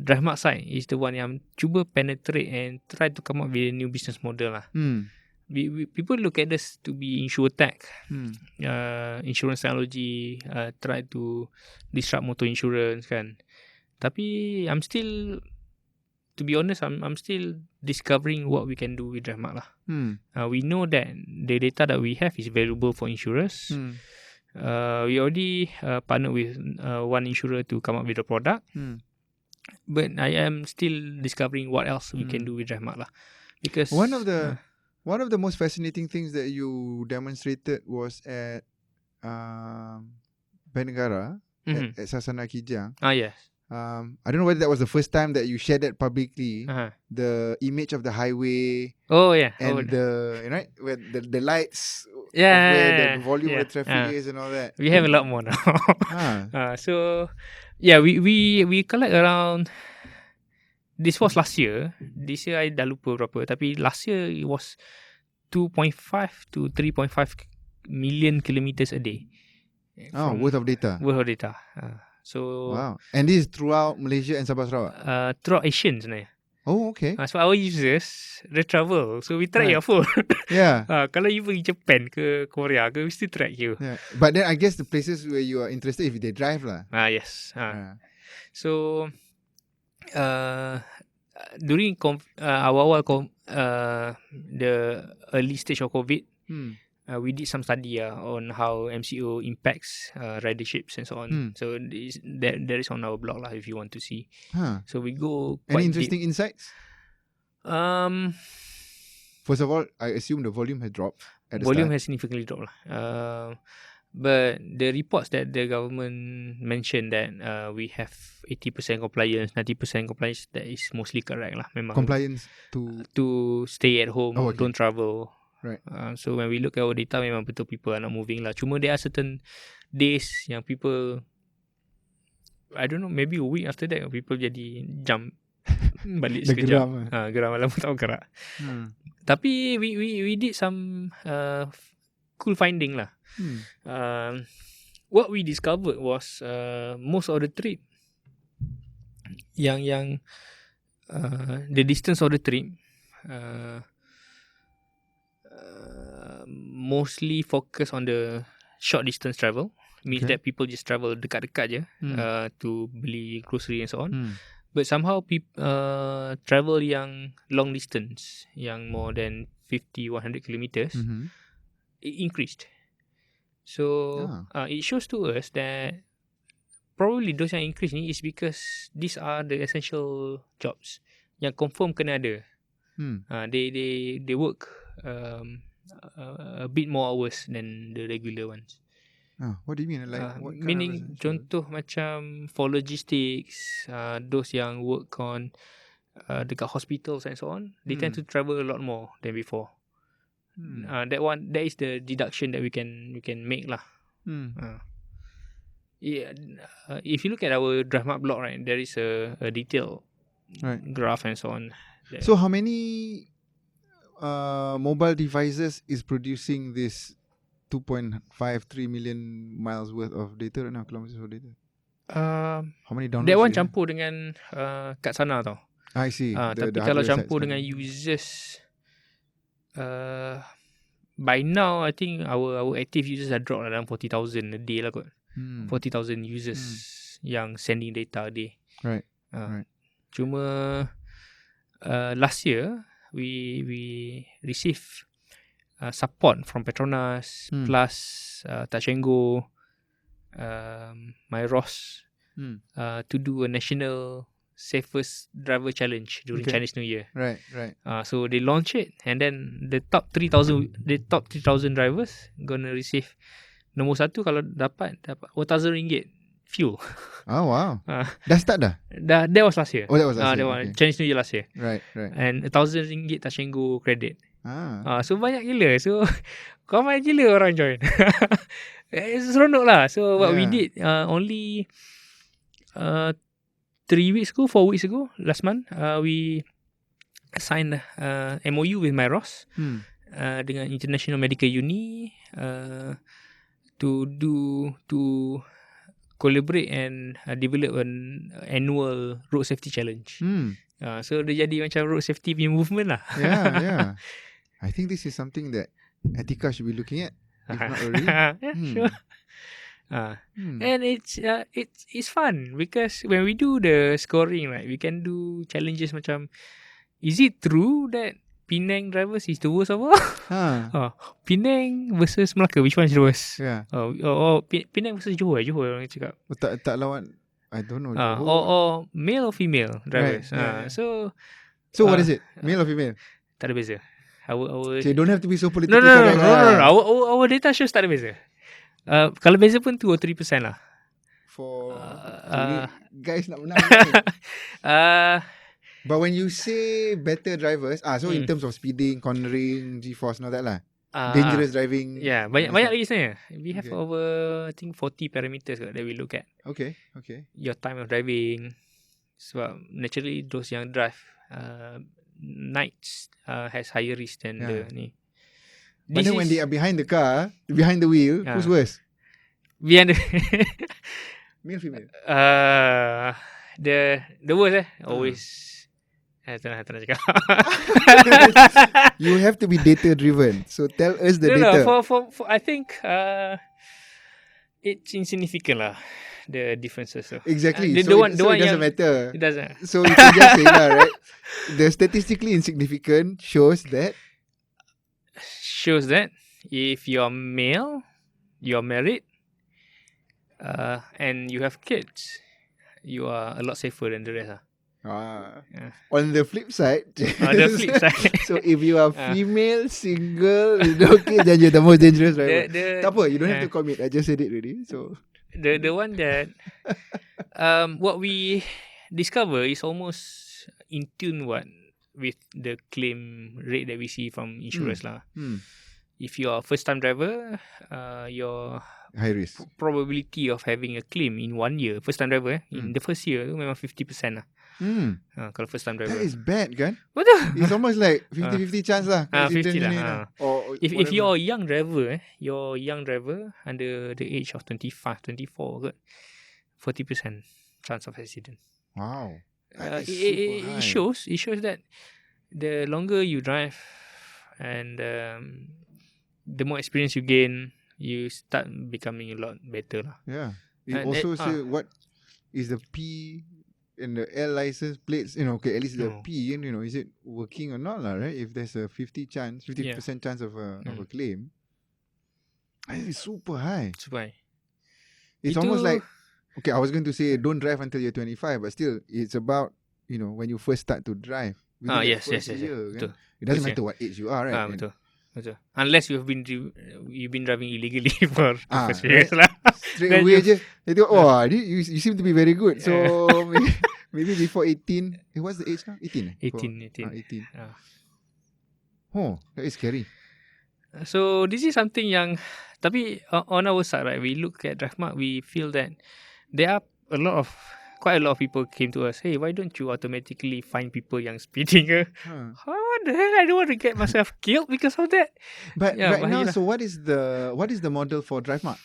Drive Mark side is the one yang cuba penetrate and try to come up with a new business model lah. People look at this to be insurtech, insurance technology, try to disrupt motor insurance kan. Tapi to be honest, I'm still discovering what we can do with Drive Mark lah. We know that the data that we have is valuable for insurers. We already partnered with one insurer to come up with a product. But I am still discovering what else we can do with Drive Mark lah. Because one of the most fascinating things that you demonstrated was at Bernegara at Sasana Kijang. Yes. I don't know whether that was the first time that you shared that publicly. Uh-huh. The image of the highway. Oh yeah. And right where the lights. Yeah. Of where the volume of the traffic is and all that. We have a lot more now. So yeah, we collect around. This was last year. This year I dah lupa berapa. Tapi last year it was 2.5 to 3.5 million kilometers a day. Worth of data. So wow. And this is throughout Malaysia and Sabah Sarawak? Throughout Asian sebenarnya. Oh, okay. So our users, they travel. So we track your phone. Yeah. Kalau you pergi Japan ke Korea ke, we still track you. Yeah. But then I guess the places where you are interested, if they drive lah. Yes. So during awal-awal the early stage of COVID, we did some study on how MCO impacts riderships and so on. So there is on our blog lah if you want to see. So we go quite any interesting deep. Insights? First of all, I assume the volume has dropped. Volume has significantly dropped lah. But the reports that the government mentioned that we have 80% compliance, 90% compliance, that is mostly correct lah. Memang compliance to stay at home, don't travel. Right. So when we look at our data, memang betul people are not moving lah. Cuma there are certain days yang people, I don't know, maybe a week after that people jadi jump balik sekejap. Geram malam tak bergerak. Tapi we did some cool finding lah. What we discovered was most of the trip yang the distance of the trip mostly focus on the short distance travel. Means that people just travel dekat-dekat je to beli grocery and so on. But somehow travel yang long distance, yang more than 50-100 kilometers, it increased. So it shows to us that probably those yang increase ni is because these are the essential jobs yang confirm kena ada. They work a bit more hours than the regular ones. What do you mean? Like what kind meaning of contoh macam for logistics, those yang work on dekat hospitals and so on, they tend to travel a lot more than before. That is the deduction that we can make lah. If you look at our Drive Mark blog, right, there is a detailed graph and so on. So how many mobile devices is producing this 2.53 million miles worth of data right now, kilometers of data? How many downloads? That one campur dengan Katsana tau. I see. Tapi kalau campur dengan users, by now I think our active users have dropped around 40,000 a day lah kot. 40,000 users yang sending data a day. Right. Cuma last year we received support from Petronas plus Touch and Go, Myros to do a national safest driver challenge during Chinese New Year. Right. So they launch it, and then the top 3,000 drivers gonna receive. Nombor 1 kalau dapat RM1,000 fuel. Oh wow. Dah start dah? That was last year. Oh, that was last year. Okay. Chinese New Year last year. Right. And RM1,000 Touch and Go credit. So banyak gila. So ramai gila orang join. Seronok lah. So what we did only 4 weeks ago, last month, we signed MOU with Myros dengan International Medical Uni to collaborate and develop an annual road safety challenge. So dia jadi macam road safety punya movement lah. Yeah. I think this is something that Etika should be looking at, if not already. Yeah, sure. And it's fun because when we do the scoring, right, we can do challenges macam, is it true that Penang drivers is the worst of all? Penang versus Melaka, which one is the worst? Yeah. Penang versus Johor orang cakap. Tak lawan, I don't know. Or male or female drivers. Right, yeah. So what is it? Male or female? tak ada beza. Our So you don't have to be so politically no. correct. Our data shows tak ada beza. Kalau beza pun 2 or 3% lah. For guys nak menang ni. But when you say better drivers, so in terms of speeding, cornering, G-force and all that lah. Dangerous driving. Yeah, banyak lagi sebenarnya. We have over, I think 40 parameters that we look at. Okay. Your time of driving. Sebab naturally those yang drive nights has higher risk than the ni. But then when they are behind the car, behind the wheel, who's worse? Behind the Male, female? The worst always. Tak nak cakap. You have to be data driven. So tell us the data. For I think it's insignificant lah, the differences. So. Exactly. The one it doesn't matter. It doesn't. So you can just say that, right? The statistically insignificant shows that if you're male, you're married, and you have kids, you are a lot safer than the rest. On the flip side, so if you are female, single, okay, then you're the most dangerous driver. Tak apa, you don't have to commit. I just said it already. So the one that what we discover is almost in tune with the claim rate that we see from insurers lah. If you are a first time driver, your high risk probability of having a claim in 1 year, first time driver in the first year tu memang 50% lah. Kalau first time driver. That is bad kan? Betul. It's almost like 50-50 chance lah. 50 lah. Or if you're a young driver, under the age of 25, 24 kot, 40% chance of accident. Wow. It shows that the longer you drive and the more experience you gain, you start becoming a lot better lah. Yeah. It also say what is the P in the L license plates, okay, at least the P, is it working or not lah, right? If there's a 50% chance of a claim, it's super high. It's almost like, okay, I was going to say don't drive until you're 25, but still, it's about, when you first start to drive. Yes. Year, kan? It doesn't matter what age you are, right? Betul. Unless you've been driving illegally for first right. years lah. Straight away je. They tengok, you seem to be very good. So maybe before 18. What's the age now? 18? 18. Oh, that is scary. So this is something yang, tapi on our side, right, we look at DriveMark, we feel that there are quite a lot of people came to us, hey, why don't you automatically find people yang speeding? What the hell? I don't want to get myself killed because of that. But right now, so what is the model for DriveMark?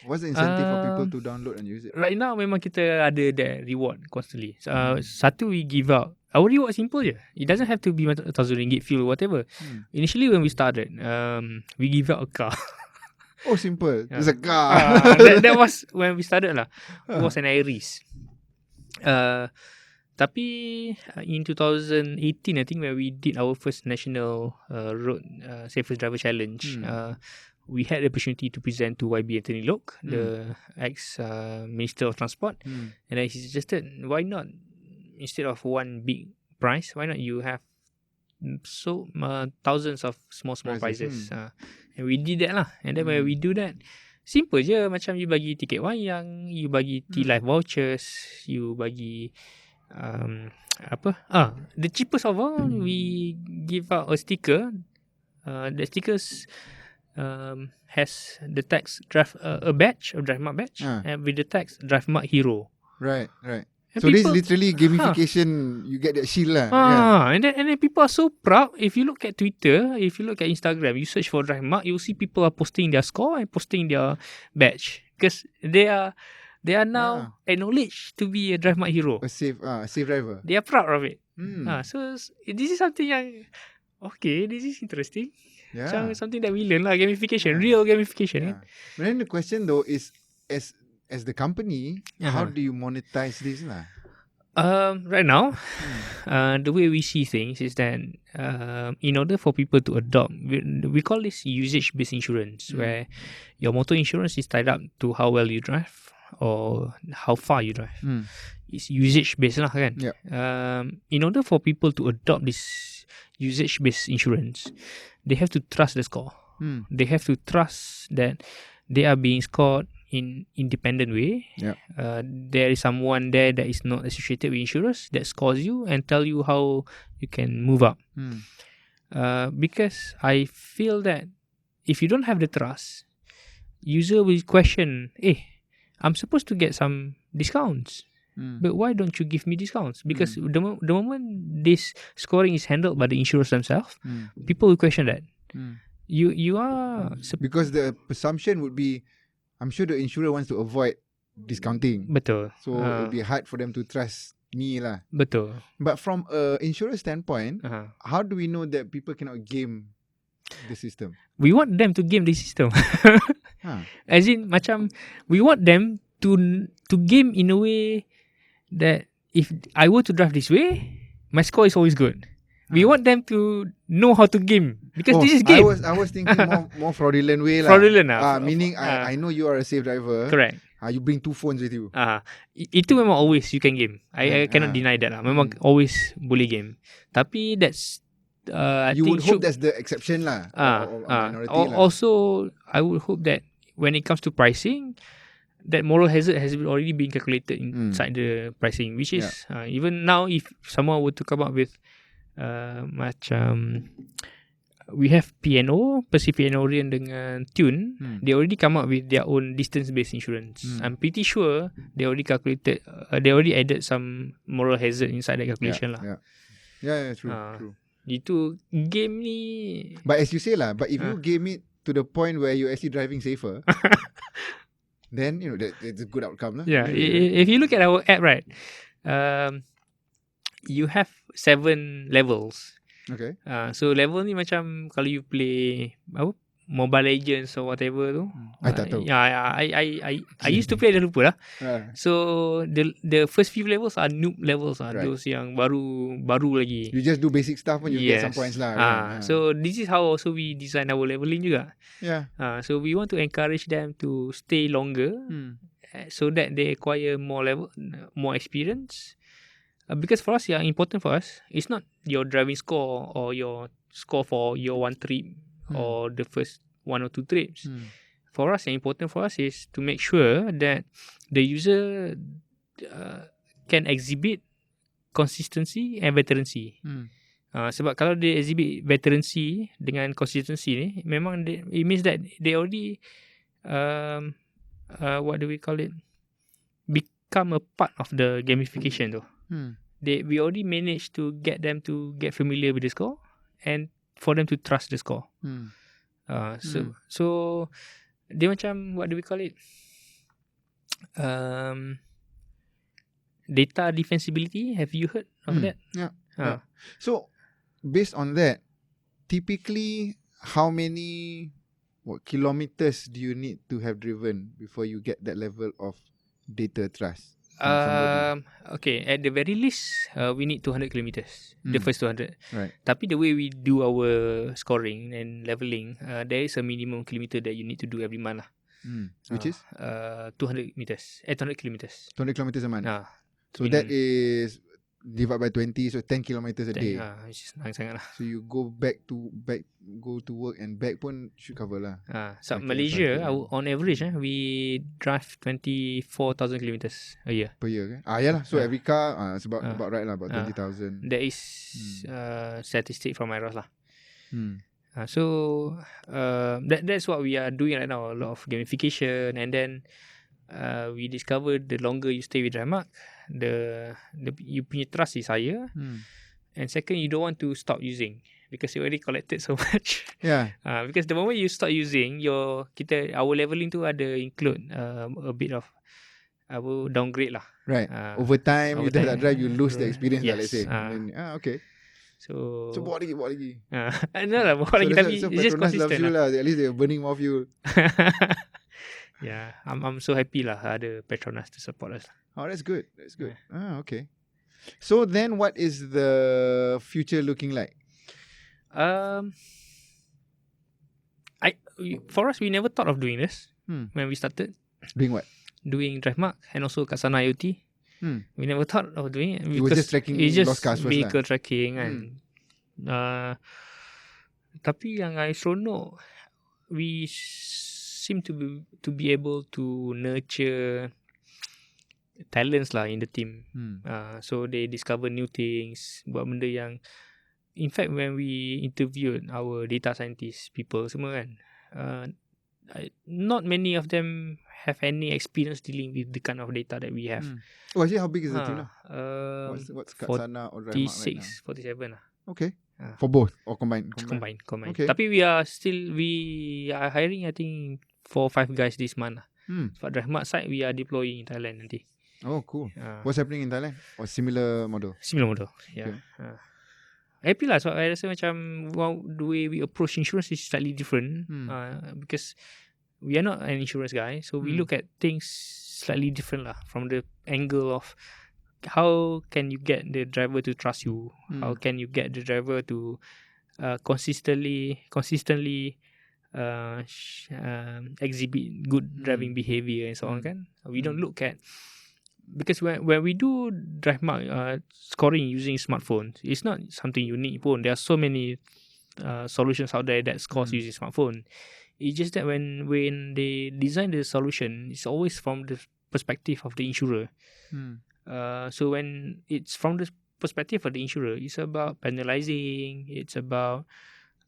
What's the incentive for people to download and use it? Right now, memang kita ada that reward constantly. Satu, we give out. Our reward is simple je. It doesn't have to be RM1,000 fuel, whatever. Initially, when we started, we give out a car. Oh, simple. It's a car. That was when we started lah. It was an Iris. Tapi in 2018, I think, when we did our first national road safest driver challenge, we had the opportunity to present to YB Anthony Lok, the ex-Minister of Transport, and then he suggested, why not, instead of one big prize, why not you have thousands of small prizes. And we did that lah. And then when we do that, simple je, macam you bagi tiket wayang, you bagi T-Life vouchers, you bagi the cheapest of all, we give out a sticker. The stickers has the text a badge, a DriveMark badge, and with the text DriveMark Hero. Right. And So this is people, literally gamification. You get that shield lah. Yeah. and then people are so proud. If you look at Twitter, if you look at Instagram, you search for drive mark, you'll see people are posting their score and posting their badge because they are now acknowledged to be a drive mark hero. A safe driver. They are proud of it. Hmm. So this is something yang okay. This is interesting. Yeah. Something that we learn lah, gamification, Yeah. real gamification. Yeah. But then the question though is, as the company, how do you monetize this lah? Right now, the way we see things is that in order for people to adopt, we call this usage-based insurance, where your motor insurance is tied up to how well you drive or how far you drive. It's usage-based lah kan. Yeah. In order for people to adopt this usage-based insurance, they have to trust the score. They have to trust that they are being scored in independent way. Yeah. There is someone there that is not associated with insurers that scores you and tell you how you can move up. Because I feel that if you don't have the trust, user will question, I'm supposed to get some discounts. But why don't you give me discounts? Because the moment this scoring is handled by the insurers themselves, people will question that. You are Because the presumption would be, I'm sure the insurer wants to avoid discounting. betul. So it would be hard for them to trust me lah. Betul. But from a insurer standpoint, how do we know that people cannot game the system? We want them to game the system. As in macam we want them to game in a way that if I were to drive this way, my score is always good. We want them to know how to game because this is game. I was thinking more fraudulent way lah. Fraudulent lah. Meaning I know you are a safe driver. Correct. You bring 2 phones with you. Itu memang always you can game. I cannot deny that lah. Memang always boleh game. Tapi that's I You think would hope that's the exception lah. Or minority lah. Also, I would hope that when it comes to pricing, that moral hazard has already been calculated inside the pricing, which is even now if someone were to come up with macam we have P&O, Pacific and Orient dengan Tune, they already come up with their own distance-based insurance. I'm pretty sure they already calculated, they already added some moral hazard inside that calculation lah. Yeah, true. Itu game ni. But as you say lah, but if you game it to the point where you're actually driving safer, then you know that's a good outcome lah. Yeah, if you look at our app, right, you have 7 levels. Okay. So level ni macam kalau you play Mobile Legends or whatever tu. I tak tahu. I used to play, dah lupa lah. So the first few levels are noob levels lah. Right. Those yang baru lagi. You just do basic stuff and you get some points lah. Right? So this is how also we design our leveling juga. Yeah. So we want to encourage them to stay longer so that they acquire more experience. Because for us, yang important for us, it's not your driving score or your score for your one trip or the first 1 or 2 trips. For us, yang important for us is to make sure that the user can exhibit consistency and veterancy. Sebab kalau dia exhibit veterancy dengan consistency ni, memang it means that they already what do we call it, become a part of the gamification tu. We already managed to get them to get familiar with the score and for them to trust the score. So dia macam, what do we call it, data defensibility. Have you heard of that? Yeah. So based on that, typically how many kilometers do you need to have driven before you get that level of data trust? Okay, at the very least, we need 200 kilometers. The first 200. Right. Tapi the way we do our scoring and leveling, there is a minimum kilometer that you need to do every month lah. Which is 200 meters. 200 kilometers. 200 kilometers a month. So that is divide by 20, so 10 kilometers a day. Which is sangat lah. So you go go to work and back pun should cover lah. So Malaysia, on average, we drive 24,000 kilometers a year. Per year kan? Yalah. So every car it's about right lah, about 20,000. That is statistic from IROS lah. So that's what we are doing right now. A lot of gamification, and then we discover the longer you stay with drive mark, the you punya trust is higher. And second, you don't want to stop using because you already collected so much. Yeah. Because the moment you start using, our leveling tu ada include a bit of our downgrade lah. Right. Over time, you time, tak drive, you lose the experience lah, let's yes. say. And then, okay. So So bawa lagi. no lah, bawa lagi tapi So it's just Petronas loves consistent you lah. lah. At least they're burning more fuel. Yeah, I'm so happy lah ada Petronas to support us. Oh, that's good. That's good. Okay. So then what is the future looking like? For us, we never thought of doing this when we started. Doing what? Doing drive mark and also Katsana IoT. We never thought of doing it. It was just tracking lost cars first vehicle lah. tracking kan. Tapi yang I seronok, we seem to be able to nurture talents lah in the team. So they discover new things, buat benda yang, in fact when we interviewed our data scientist people semua kan, not many of them have any experience dealing with the kind of data that we have. Oh, actually, how big is the team now? What's 46, Katsana or Drive Mark right now? 47 lah. Okay. For both or combined? Combine. Okay. Tapi we are hiring I think 4 or 5 guys this month lah. For Drive Mark side, we are deploying in Thailand nanti. Oh, cool. What's happening in Thailand? Or similar model? Similar model, yeah. Okay. Happy lah sebab I rasa macam the way we approach insurance is slightly different because we are not an insurance guy, so we look at things slightly different lah, from the angle of how can you get the driver to trust you, how can you get the driver to consistently exhibit good driving behavior and so on kan. We don't look at, because when we do drive mark scoring using smartphones, it's not something unique pun. There are so many solutions out there that scores using smartphone. It's just that when they design the solution, it's always from the perspective of the insurer. So when it's from the perspective of the insurer, it's about penalizing, it's about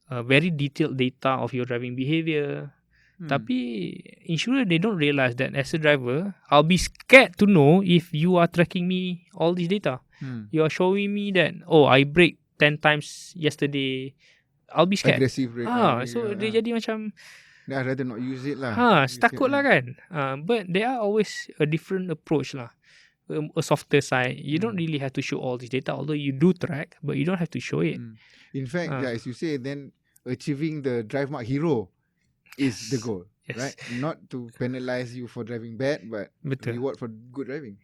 very detailed data of your driving behavior. Tapi insurer, they don't realize that as a driver, I'll be scared to know if you are tracking me all this data. You are showing me that, I braked 10 times yesterday. I'll be scared. Aggressive brake. So dia jadi macam, I'd rather not use it lah. takut lah kan. But there are always a different approach lah. A softer side. You don't really have to show all this data, although you do track, but you don't have to show it. In fact, as you say, then achieving the drive mark hero is the goal. Yes. Right? Not to penalize you for driving bad, but reward for good driving.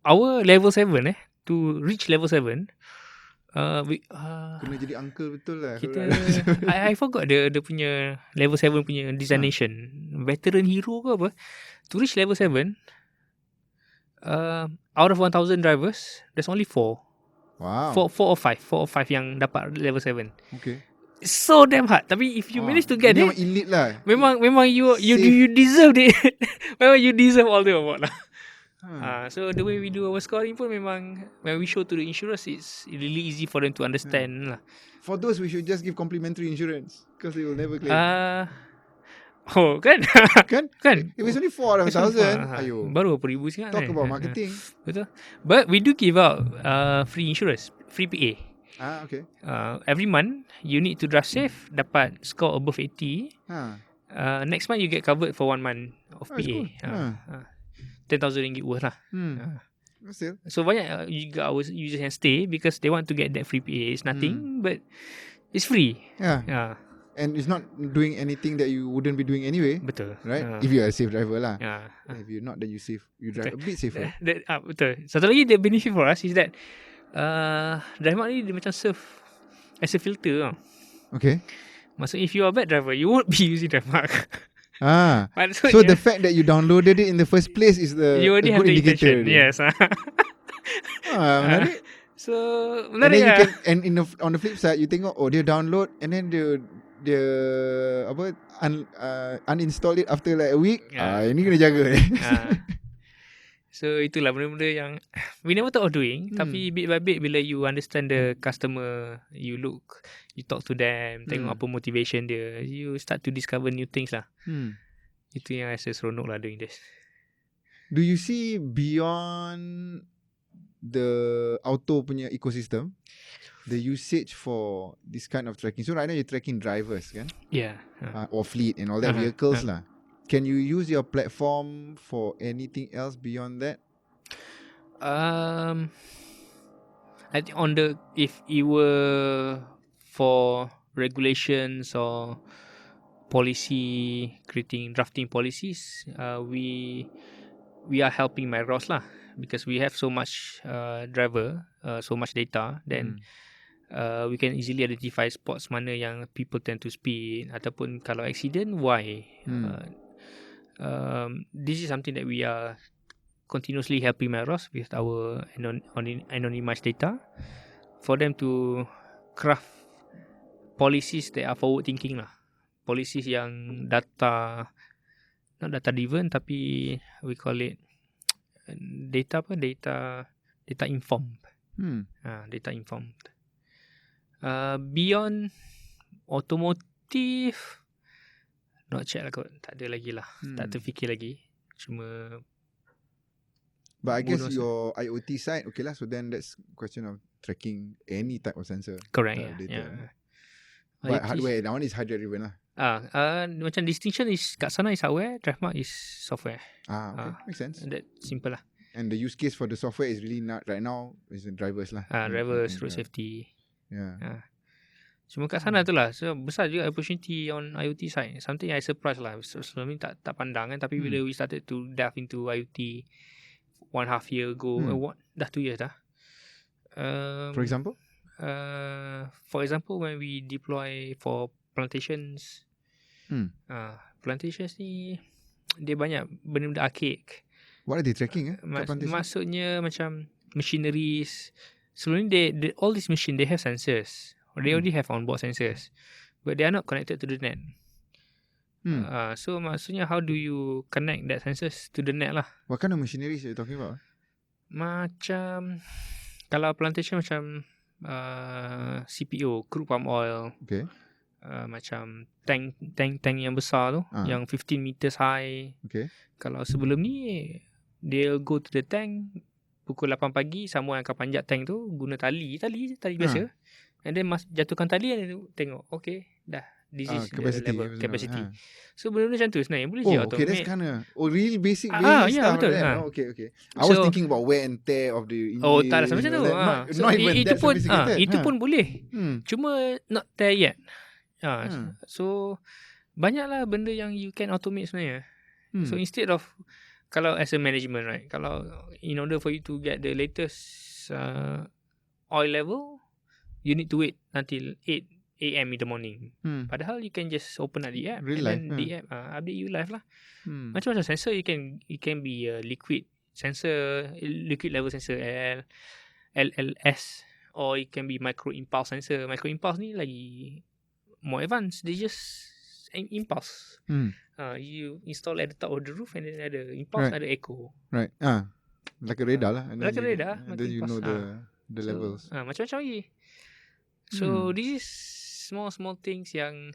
Our level 7 to reach level 7, kena jadi uncle betul lah. Kita I forgot the punya level 7 punya designation. Veteran hero ke apa. To reach level 7, out of 1,000 drivers, there's only 4. Wow. 4 or 5 yang dapat level 7. Okay. It's so damn hard. Tapi if you manage to get it, memang elite lah. Memang you deserve it. Memang you deserve all the award lah. So the way we do our scoring pun memang, when we show to the insurers, it's really easy for them to understand lah. For those, we should just give complimentary insurance because they will never claim. Kan? If it's only 4 out of 1,000, ayo. Baru berapa ribu sekarang. Talk about marketing. Betul. But we do give out free insurance, free PA. Okay. Every month you need to drive safe, dapat score above 80. Next month you get covered for 1 month of PA. 10,000 ringgit worth lah. Still. So banyak juga our users yang stay because they want to get that free PA. It's nothing but it's free. And it's not doing anything that you wouldn't be doing anyway. Betul. Right? If you are a safe driver lah. If you're not, then you drive a bit safer. Betul. Satu lagi the benefit for us is that drive mark ni dia macam serve as a filter. Okay. Maksudnya if you are a bad driver, you won't be using drive mark. So the fact that you downloaded it in the first place is the you already have good the indicator. intention. Yes. Menarik. So menarik. And then you can, and on the flip side, you tengok dia download and then dia uninstall it after like a week. Ini kena jaga ni. So itulah benda-benda yang we never thought of doing. Tapi bit by bit, bila you understand the customer, you talk to them, tengok apa motivation dia, you start to discover new things lah. Itu yang rasa seronok lah doing this. Do you see beyond the auto punya ecosystem, the usage for this kind of tracking? So right now you're tracking drivers, kan? Yeah. Or fleet and all that, vehicles lah. Can you use your platform for anything else beyond that? I think if it were for regulations or drafting policies, we are helping my Ross lah, because we have so much so much data, then we can easily identify spots mana yang people tend to speed, ataupun kalau accident, why. This is something that we are continuously helping Melrose with our anonymized data for them to craft policies that are forward thinking lah. Policies yang not data driven, tapi we call it data informed. Data informed. Beyond automotive, not check lah kot. Tak ada lagi lah. Tak terfikir lagi. Cuma but I guess your IoT side, okay lah. So then that's question of tracking any type of sensor. Correct. Data. Yeah. But hardware, that one is hardware driven lah. Macam distinction is Katsana is hardware, DriveMark is software. Okay. Makes sense. That simple lah. And the use case for the software is really not right now is the drivers lah. Drivers, road safety. Yeah. Cuma kat sana tu lah. So besar juga opportunity on IoT side. Something I surprised lah. Sebelum ni tak pandang kan. Tapi bila we started to dive into IoT 1.5 year ago, dah 2 years dah. For example? For example, when we deploy for plantations, plantations ni dia banyak benda-benda archaic. What are they tracking? Maksudnya macam machineries. Sebelum ni all these machines they have sensors. They already have onboard sensors, but they are not connected to the net. So maksudnya how do you connect that sensors to the net lah? What kind of machineries are you talking about? Macam kalau plantation macam CPO, crude palm oil. Okay. Macam tank yang besar tu, yang 15 meters high. Okay. Kalau sebelum ni they'll go to the tank pukul 8 pagi, semua akan panjat tank tu guna tali biasa. And then jatuhkan tali and tengok, okay, dah. This is capacity, the level capacity. So benda macam tu sebenarnya boleh je automate. Okay, that's kind of really basic yeah, stuff. Betul. Okay. I was thinking about wear and tear of the engine. Tak ada macam tu. Not even that sophisticated. Itu pun boleh. Cuma not there yet. So banyaklah benda yang you can automate sebenarnya. So instead of, kalau as a management, right, kalau in order for you to get the latest oil level, you need to wait until 8 AM in the morning. Padahal you can just open up the app then the app update you live lah. Macam-macam sensor, you can be a liquid sensor, liquid level sensor LLS, or it can be micro impulse sensor. Micro impulse ni lagi more advanced. They just impulse. You install at the top of the roof and then ada impulse, ada echo. Right. Like a radar lah. Like a radar. Then you know the levels. Macam-macam lagi. So this is small things yang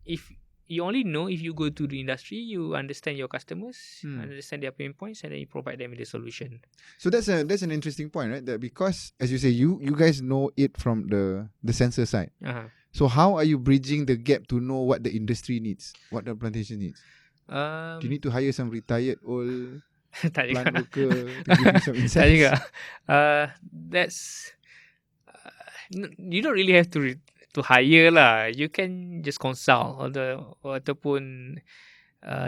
if you only know if you go to the industry, you understand your customers, understand their pain points, and then you provide them with a solution. So that's an interesting point, right? That because as you say, you guys know it from the sensor side. So how are you bridging the gap to know what the industry needs, what the plantation needs? Do you need to hire some retired old plant worker to give you some insights? Tak juga. That's you don't really have to hire lah. You can just consult ataupun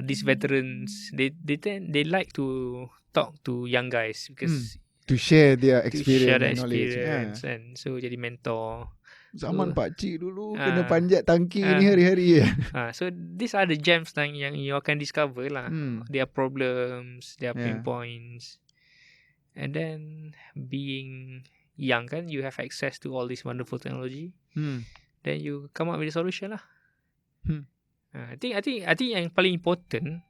these veterans, they like to talk to young guys because to share their experience and knowledge. And so jadi mentor. Zaman pakcik dulu kena panjat tangki ni hari-hari. So these are the gems yang you akan discover lah. Their problems, their pain points. And then being young kan, you have access to all this wonderful technology. Then you come up with a solution lah. I think yang paling important,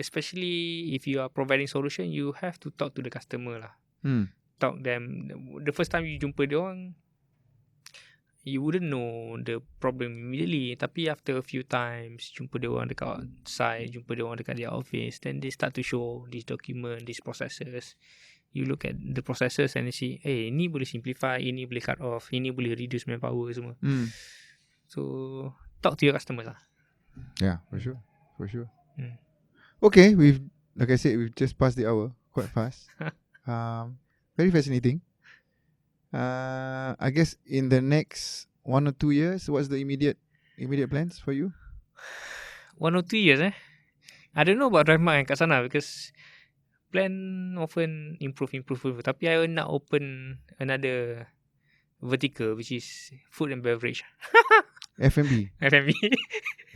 especially if you are providing solution, you have to talk to the customer lah. Talk them. The first time you jumpa dia orang, you wouldn't know the problem immediately. Tapi after a few times, jumpa dia orang dekat outside, jumpa dia orang dekat their office, then they start to show this document, these processes. You look at the processes and you see, ini boleh simplify, ini boleh cut off, ini boleh reduce manpower semua. So, talk to your customers lah. Yeah, for sure. Okay, like I said, we've just passed the hour quite fast. Very fascinating. I guess in the next 1 or 2 years, what's the immediate plans for you? 1 or 2 years I don't know about Rahmat and Katsana because plan often improve. Tapi I will not open another vertical which is food and beverage. F&B.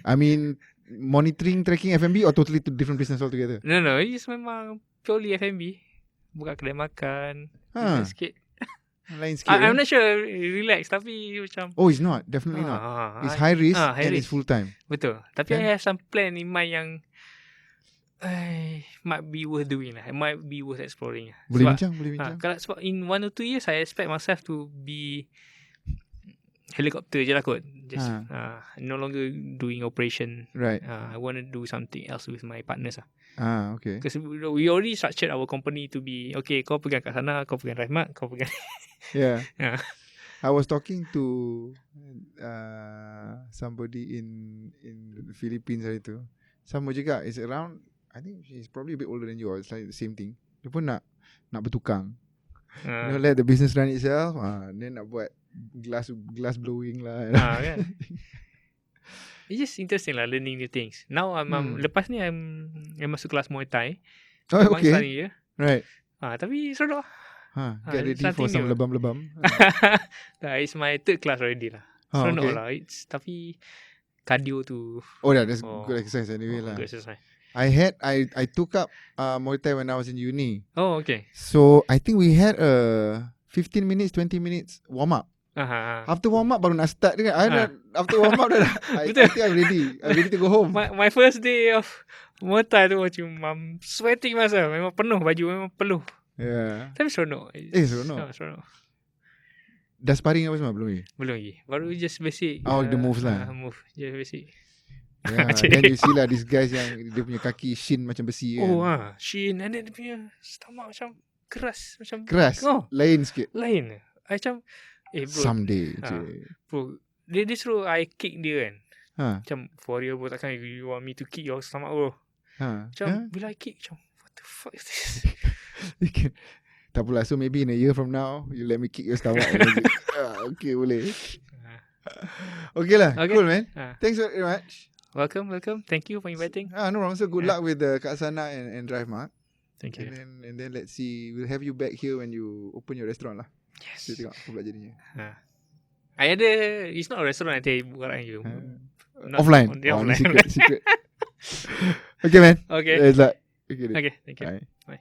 I mean, monitoring, tracking F&B or totally different business altogether? No, it's memang purely F&B. Buka kedai makan, sikit. Lain sikit. I'm not sure relax tapi macam it's not, definitely not. It's high risk and it's full time. Betul. Tapi I have some plan in mind yang might be worth doing lah. It might be worth exploring. Boleh bincang. Sebab in 1 or 2 years I expect myself to be helicopter je lah kot. Just no longer doing operation. Right. I want to do something else with my partners lah. Okay. Because we already structured our company to be, okay, kau pegang kat sana, kau pegang Rahmat, kau pegang Yeah. I was talking to somebody in the Philippines hari tu. Sama juga. It's around, I think she's probably a bit older than you. It's like the same thing. Dia pun nak bertukang. Let the business run itself. Then nak buat glass blowing lah. Kan? It's just interesting lah, learning new things. Now lepas ni I'm masuk kelas Muay Thai. Okay. Right. Tapi seronok. Get ready for some lebam-lebam. It's my 3rd class already lah. Seronok lah. Tapi cardio tu. That's good exercise anyway lah. Good exercise. I took up Muay Thai when I was in uni. Okay. So I think we had a 15 minutes, 20 minutes warm up. After warm up baru nak start kan. After warm up I think I'm ready to go home. My first day of Muay Thai tu macam sweating masa. Memang penuh baju, memang penuh. Yeah. Tapi seronok. Seronok. Dah sparring apa semua belum lagi? Belum lagi. Baru just basic. The moves lah. Move just basic. Yeah, then you see lah these guys yang dia punya kaki shin macam besi kan. Shin, and then dia punya stomach macam keras. Lain sikit. Lain. Macam bro, someday bro, dia suruh I kick dia kan. Macam for real bro, takkan you want me to kick your stomach bro. Macam bila I kick macam what the fuck is this? Tak apalah. So maybe in a year from now you let me kick your stomach. Okay, boleh. Okay lah. Cool man. Thanks very much. Welcome. Thank you for inviting. No problem. So good luck with the Katsana and Drive Mark. Thank you. And then let's see. We'll have you back here when you open your restaurant lah. Yes. Kita tengok apa pula jadinya. I ada, it's not a restaurant nanti buat dengan you. Offline. Offline. Secret. Okay man. Okay. Good luck. Okay, thank you. Bye. Bye.